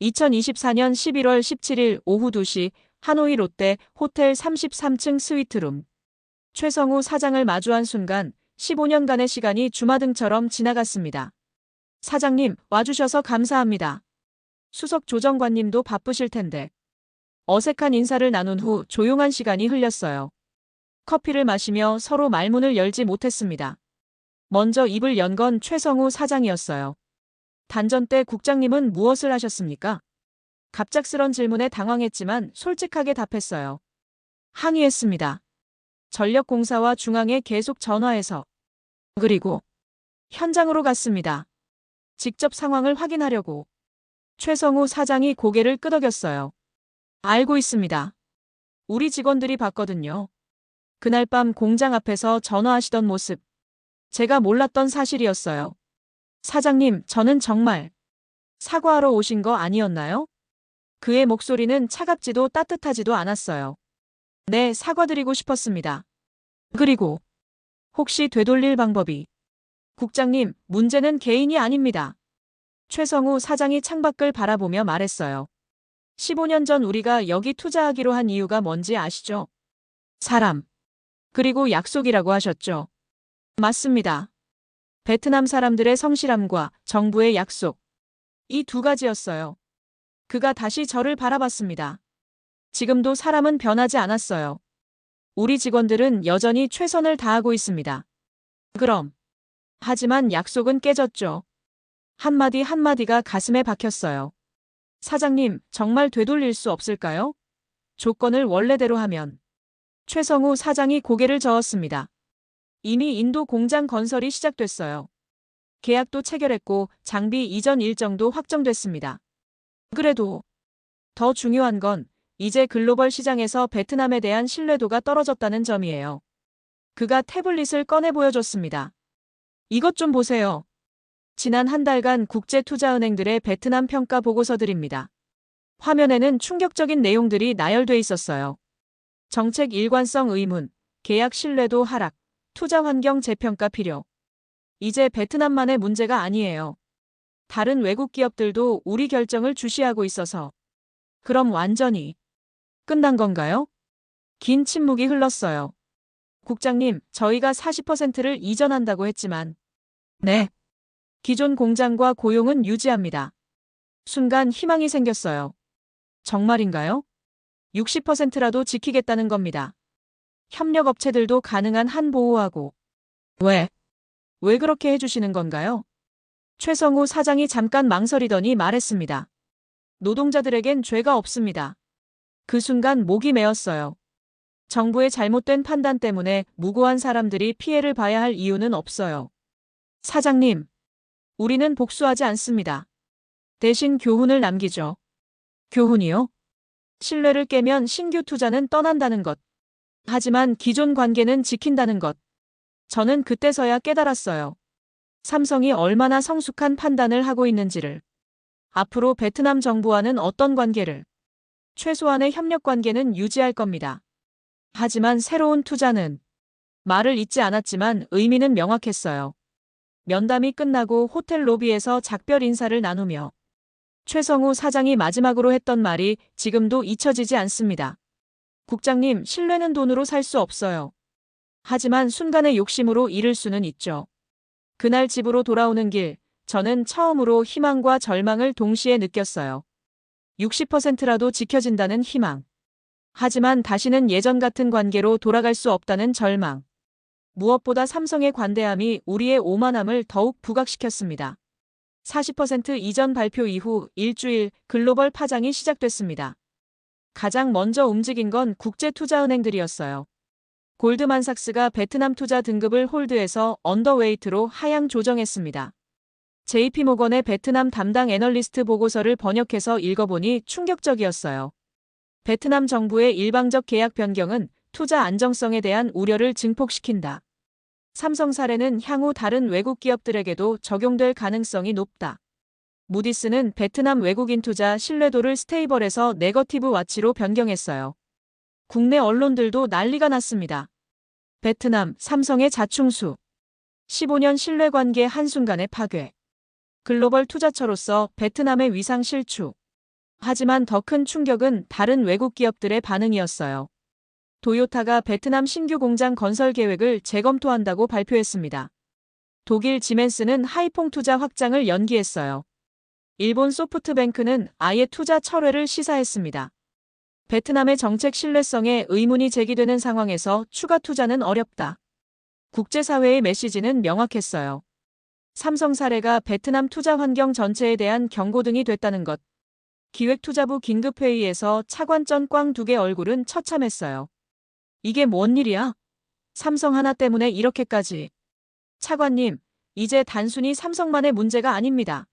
2024년 11월 17일 오후 2시 하노이 롯데 호텔 33층 스위트룸. 최성우 사장을 마주한 순간 15년간의 시간이 주마등처럼 지나갔습니다. 사장님, 와주셔서 감사합니다. 수석 조정관님도 바쁘실 텐데. 어색한 인사를 나눈 후 조용한 시간이 흘렸어요. 커피를 마시며 서로 말문을 열지 못했습니다. 먼저 입을 연 건 최성우 사장이었어요. 단전 때 국장님은 무엇을 하셨습니까? 갑작스런 질문에 당황했지만 솔직하게 답했어요. 항의했습니다. 전력공사와 중앙에 계속 전화해서. 그리고 현장으로 갔습니다. 직접 상황을 확인하려고. 최성우 사장이 고개를 끄덕였어요. 알고 있습니다. 우리 직원들이 봤거든요. 그날 밤 공장 앞에서 전화하시던 모습. 제가 몰랐던 사실이었어요. 사장님, 저는 정말 사과하러 오신 거 아니었나요? 그의 목소리는 차갑지도 따뜻하지도 않았어요. 네, 사과드리고 싶었습니다. 그리고 혹시 되돌릴 방법이. 국장님, 문제는 개인이 아닙니다. 최성우 사장이 창밖을 바라보며 말했어요. 15년 전 우리가 여기 투자하기로 한 이유가 뭔지 아시죠? 사람. 그리고 약속이라고 하셨죠. 맞습니다. 베트남 사람들의 성실함과 정부의 약속. 이 두 가지였어요. 그가 다시 저를 바라봤습니다. 지금도 사람은 변하지 않았어요. 우리 직원들은 여전히 최선을 다하고 있습니다. 그럼. 하지만 약속은 깨졌죠. 한마디 한마디가 가슴에 박혔어요. 사장님, 정말 되돌릴 수 없을까요? 조건을 원래대로 하면. 최성우 사장이 고개를 저었습니다. 이미 인도 공장 건설이 시작됐어요. 계약도 체결했고 장비 이전 일정도 확정됐습니다. 그래도 더 중요한 건 이제 글로벌 시장에서 베트남에 대한 신뢰도가 떨어졌다는 점이에요. 그가 태블릿을 꺼내 보여줬습니다. 이것 좀 보세요. 지난 한 달간 국제투자은행들의 베트남 평가 보고서들입니다. 화면에는 충격적인 내용들이 나열돼 있었어요. 정책 일관성 의문, 계약 신뢰도 하락, 투자 환경 재평가 필요. 이제 베트남만의 문제가 아니에요. 다른 외국 기업들도 우리 결정을 주시하고 있어서. 그럼 완전히 끝난 건가요? 긴 침묵이 흘렀어요. 국장님, 저희가 40%를 이전한다고 했지만. 네. 기존 공장과 고용은 유지합니다. 순간 희망이 생겼어요. 정말인가요? 60%라도 지키겠다는 겁니다. 협력업체들도 가능한 한 보호하고. 왜 그렇게 해주시는 건가요? 최성우 사장이 잠깐 망설이더니 말했습니다. 노동자들에겐 죄가 없습니다. 그 순간 목이 메었어요. 정부의 잘못된 판단 때문에 무고한 사람들이 피해를 봐야 할 이유는 없어요. 사장님, 우리는 복수하지 않습니다. 대신 교훈을 남기죠. 교훈이요? 신뢰를 깨면 신규 투자는 떠난다는 것. 하지만 기존 관계는 지킨다는 것. 저는 그때서야 깨달았어요. 삼성이 얼마나 성숙한 판단을 하고 있는지를. 앞으로 베트남 정부와는 어떤 관계를. 최소한의 협력 관계는 유지할 겁니다. 하지만 새로운 투자는. 말을 잇지 않았지만 의미는 명확했어요. 면담이 끝나고 호텔 로비에서 작별 인사를 나누며 최성우 사장이 마지막으로 했던 말이 지금도 잊혀지지 않습니다. 국장님, 신뢰는 돈으로 살 수 없어요. 하지만 순간의 욕심으로 잃을 수는 있죠. 그날 집으로 돌아오는 길, 저는 처음으로 희망과 절망을 동시에 느꼈어요. 60%라도 지켜진다는 희망. 하지만 다시는 예전 같은 관계로 돌아갈 수 없다는 절망. 무엇보다 삼성의 관대함이 우리의 오만함을 더욱 부각시켰습니다. 40% 이전 발표 이후 일주일 글로벌 파장이 시작됐습니다. 가장 먼저 움직인 건 국제투자은행들이었어요. 골드만삭스가 베트남 투자 등급을 홀드해서 언더웨이트로 하향 조정했습니다. JP모건의 베트남 담당 애널리스트 보고서를 번역해서 읽어보니 충격적이었어요. 베트남 정부의 일방적 계약 변경은 투자 안정성에 대한 우려를 증폭시킨다. 삼성 사례는 향후 다른 외국 기업들에게도 적용될 가능성이 높다. 무디스는 베트남 외국인 투자 신뢰도를 스테이블에서 네거티브 와치로 변경했어요. 국내 언론들도 난리가 났습니다. 베트남, 삼성의 자충수. 15년 신뢰관계 한순간에 파괴. 글로벌 투자처로서 베트남의 위상 실추. 하지만 더 큰 충격은 다른 외국 기업들의 반응이었어요. 도요타가 베트남 신규 공장 건설 계획을 재검토한다고 발표했습니다. 독일 지멘스는 하이퐁 투자 확장을 연기했어요. 일본 소프트뱅크는 아예 투자 철회를 시사했습니다. 베트남의 정책 신뢰성에 의문이 제기되는 상황에서 추가 투자는 어렵다. 국제사회의 메시지는 명확했어요. 삼성 사례가 베트남 투자 환경 전체에 대한 경고등이 됐다는 것. 기획투자부 긴급회의에서 차관전 꽝 두 개 얼굴은 처참했어요. 이게 뭔 일이야? 삼성 하나 때문에 이렇게까지. 차관님, 이제 단순히 삼성만의 문제가 아닙니다.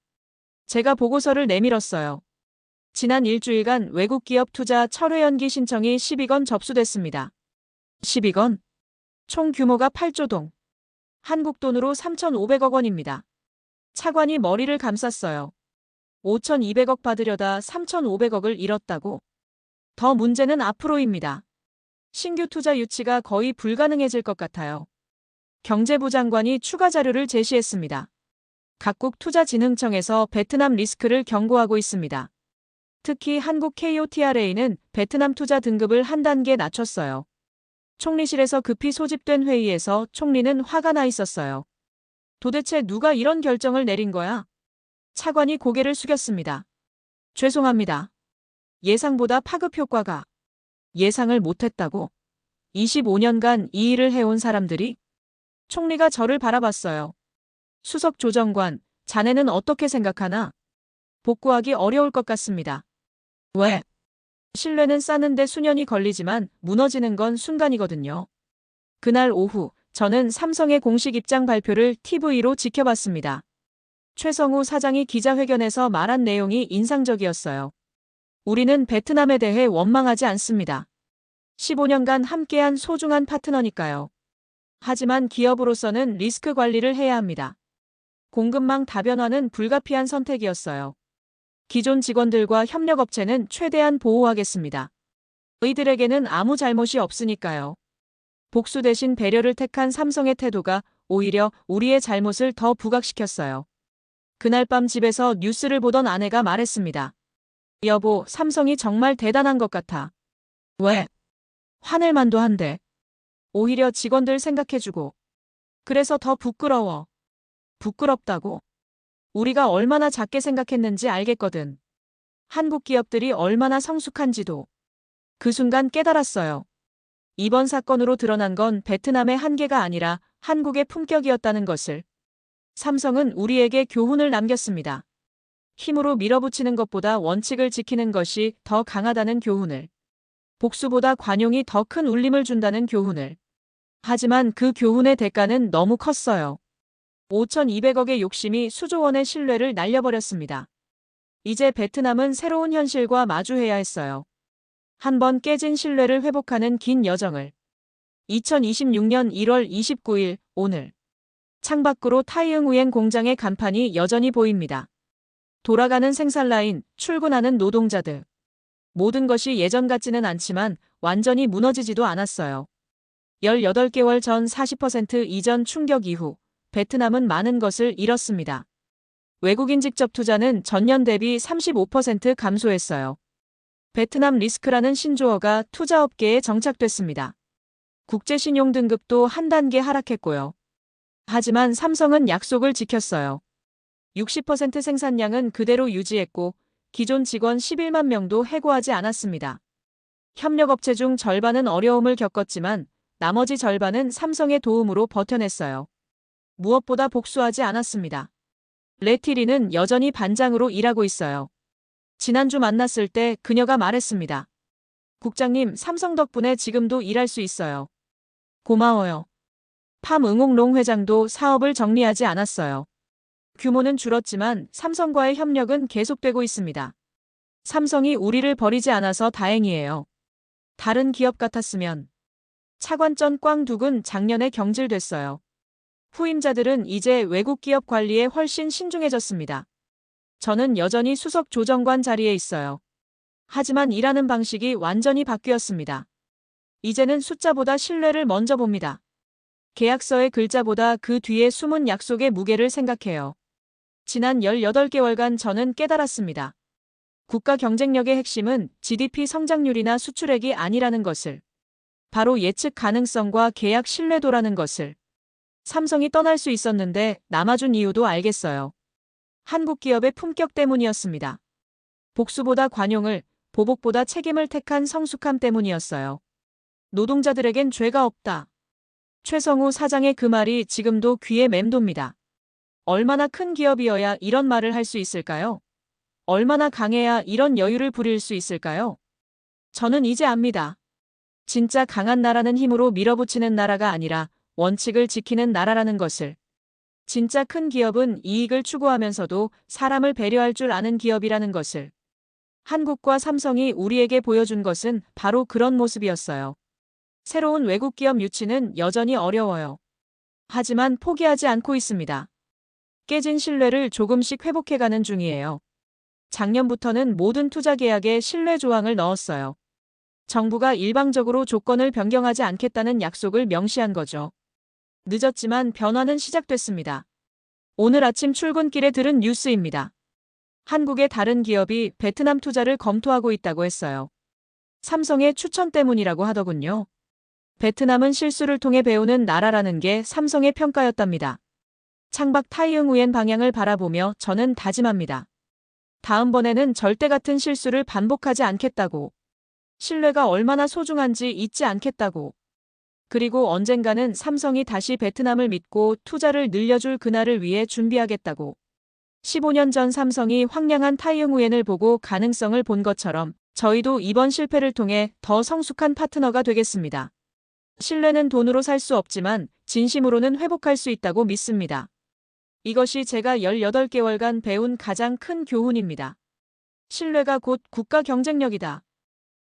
제가 보고서를 내밀었어요. 지난 일주일간 외국 기업 투자 철회 연기 신청이 12건 접수됐습니다. 12건? 총 규모가 8조 동. 한국 돈으로 3,500억 원입니다. 차관이 머리를 감쌌어요. 5,200억 받으려다 3,500억을 잃었다고? 더 문제는 앞으로입니다. 신규 투자 유치가 거의 불가능해질 것 같아요. 경제부 장관이 추가 자료를 제시했습니다. 각국 투자진흥청에서 베트남 리스크를 경고하고 있습니다. 특히 한국 KOTRA는 베트남 투자 등급을 한 단계 낮췄어요. 총리실에서 급히 소집된 회의에서 총리는 화가 나 있었어요. 도대체 누가 이런 결정을 내린 거야? 차관이 고개를 숙였습니다. 죄송합니다. 예상보다 파급 효과가. 예상을 못했다고? 25년간 이 일을 해온 사람들이? 총리가 저를 바라봤어요. 수석 조정관, 자네는 어떻게 생각하나? 복구하기 어려울 것 같습니다. 왜? 신뢰는 쌓는데 수년이 걸리지만 무너지는 건 순간이거든요. 그날 오후, 저는 삼성의 공식 입장 발표를 TV로 지켜봤습니다. 최성우 사장이 기자회견에서 말한 내용이 인상적이었어요. 우리는 베트남에 대해 원망하지 않습니다. 15년간 함께한 소중한 파트너니까요. 하지만 기업으로서는 리스크 관리를 해야 합니다. 공급망 다변화는 불가피한 선택이었어요. 기존 직원들과 협력업체는 최대한 보호하겠습니다. 의들에게는 아무 잘못이 없으니까요. 복수 대신 배려를 택한 삼성의 태도가 오히려 우리의 잘못을 더 부각시켰어요. 그날 밤 집에서 뉴스를 보던 아내가 말했습니다. 여보, 삼성이 정말 대단한 것 같아. 왜? 화낼만도 한데. 오히려 직원들 생각해주고. 그래서 더 부끄러워. 부끄럽다고. 우리가 얼마나 작게 생각했는지 알겠거든. 한국 기업들이 얼마나 성숙한지도. 그 순간 깨달았어요. 이번 사건으로 드러난 건 베트남의 한계가 아니라 한국의 품격이었다는 것을. 삼성은 우리에게 교훈을 남겼습니다. 힘으로 밀어붙이는 것보다 원칙을 지키는 것이 더 강하다는 교훈을. 복수보다 관용이 더 큰 울림을 준다는 교훈을. 하지만 그 교훈의 대가는 너무 컸어요. 5,200억의 욕심이 수조 원의 신뢰를 날려버렸습니다. 이제 베트남은 새로운 현실과 마주해야 했어요. 한 번 깨진 신뢰를 회복하는 긴 여정을. 2026년 1월 29일 오늘. 창밖으로 타이응우엔 공장의 간판이 여전히 보입니다. 돌아가는 생산 라인, 출근하는 노동자들. 모든 것이 예전 같지는 않지만 완전히 무너지지도 않았어요. 18개월 전 40% 이전 충격 이후 베트남은 많은 것을 잃었습니다. 외국인 직접 투자는 전년 대비 35% 감소했어요. 베트남 리스크라는 신조어가 투자업계에 정착됐습니다. 국제신용 등급도 한 단계 하락했고요. 하지만 삼성은 약속을 지켰어요. 60% 생산량은 그대로 유지했고 기존 직원 11만 명도 해고하지 않았습니다. 협력업체 중 절반은 어려움을 겪었지만 나머지 절반은 삼성의 도움으로 버텨냈어요. 무엇보다 복수하지 않았습니다. 레티리는 여전히 반장으로 일하고 있어요. 지난주 만났을 때 그녀가 말했습니다. 국장님, 삼성 덕분에 지금도 일할 수 있어요. 고마워요. 팜 응옥롱 회장도 사업을 정리하지 않았어요. 규모는 줄었지만 삼성과의 협력은 계속되고 있습니다. 삼성이 우리를 버리지 않아서 다행이에요. 다른 기업 같았으면. 차관전 꽝둑은 작년에 경질됐어요. 후임자들은 이제 외국 기업 관리에 훨씬 신중해졌습니다. 저는 여전히 수석 조정관 자리에 있어요. 하지만 일하는 방식이 완전히 바뀌었습니다. 이제는 숫자보다 신뢰를 먼저 봅니다. 계약서의 글자보다 그 뒤에 숨은 약속의 무게를 생각해요. 지난 18개월간 저는 깨달았습니다. 국가 경쟁력의 핵심은 GDP 성장률이나 수출액이 아니라는 것을. 바로 예측 가능성과 계약 신뢰도라는 것을. 삼성이 떠날 수 있었는데 남아준 이유도 알겠어요. 한국 기업의 품격 때문이었습니다. 복수보다 관용을, 보복보다 책임을 택한 성숙함 때문이었어요. 노동자들에겐 죄가 없다. 최성우 사장의 그 말이 지금도 귀에 맴돕니다. 얼마나 큰 기업이어야 이런 말을 할 수 있을까요? 얼마나 강해야 이런 여유를 부릴 수 있을까요? 저는 이제 압니다. 진짜 강한 나라는 힘으로 밀어붙이는 나라가 아니라 원칙을 지키는 나라라는 것을. 진짜 큰 기업은 이익을 추구하면서도 사람을 배려할 줄 아는 기업이라는 것을. 한국과 삼성이 우리에게 보여준 것은 바로 그런 모습이었어요. 새로운 외국 기업 유치는 여전히 어려워요. 하지만 포기하지 않고 있습니다. 깨진 신뢰를 조금씩 회복해가는 중이에요. 작년부터는 모든 투자 계약에 신뢰 조항을 넣었어요. 정부가 일방적으로 조건을 변경하지 않겠다는 약속을 명시한 거죠. 늦었지만 변화는 시작됐습니다. 오늘 아침 출근길에 들은 뉴스입니다. 한국의 다른 기업이 베트남 투자를 검토하고 있다고 했어요. 삼성의 추천 때문이라고 하더군요. 베트남은 실수를 통해 배우는 나라라는 게 삼성의 평가였답니다. 창밖 타이응우엔 방향을 바라보며 저는 다짐합니다. 다음번에는 절대 같은 실수를 반복하지 않겠다고. 신뢰가 얼마나 소중한지 잊지 않겠다고. 그리고 언젠가는 삼성이 다시 베트남을 믿고 투자를 늘려줄 그날을 위해 준비하겠다고. 15년 전 삼성이 황량한 타이응우엔을 보고 가능성을 본 것처럼 저희도 이번 실패를 통해 더 성숙한 파트너가 되겠습니다. 신뢰는 돈으로 살 수 없지만 진심으로는 회복할 수 있다고 믿습니다. 이것이 제가 18개월간 배운 가장 큰 교훈입니다. 신뢰가 곧 국가 경쟁력이다.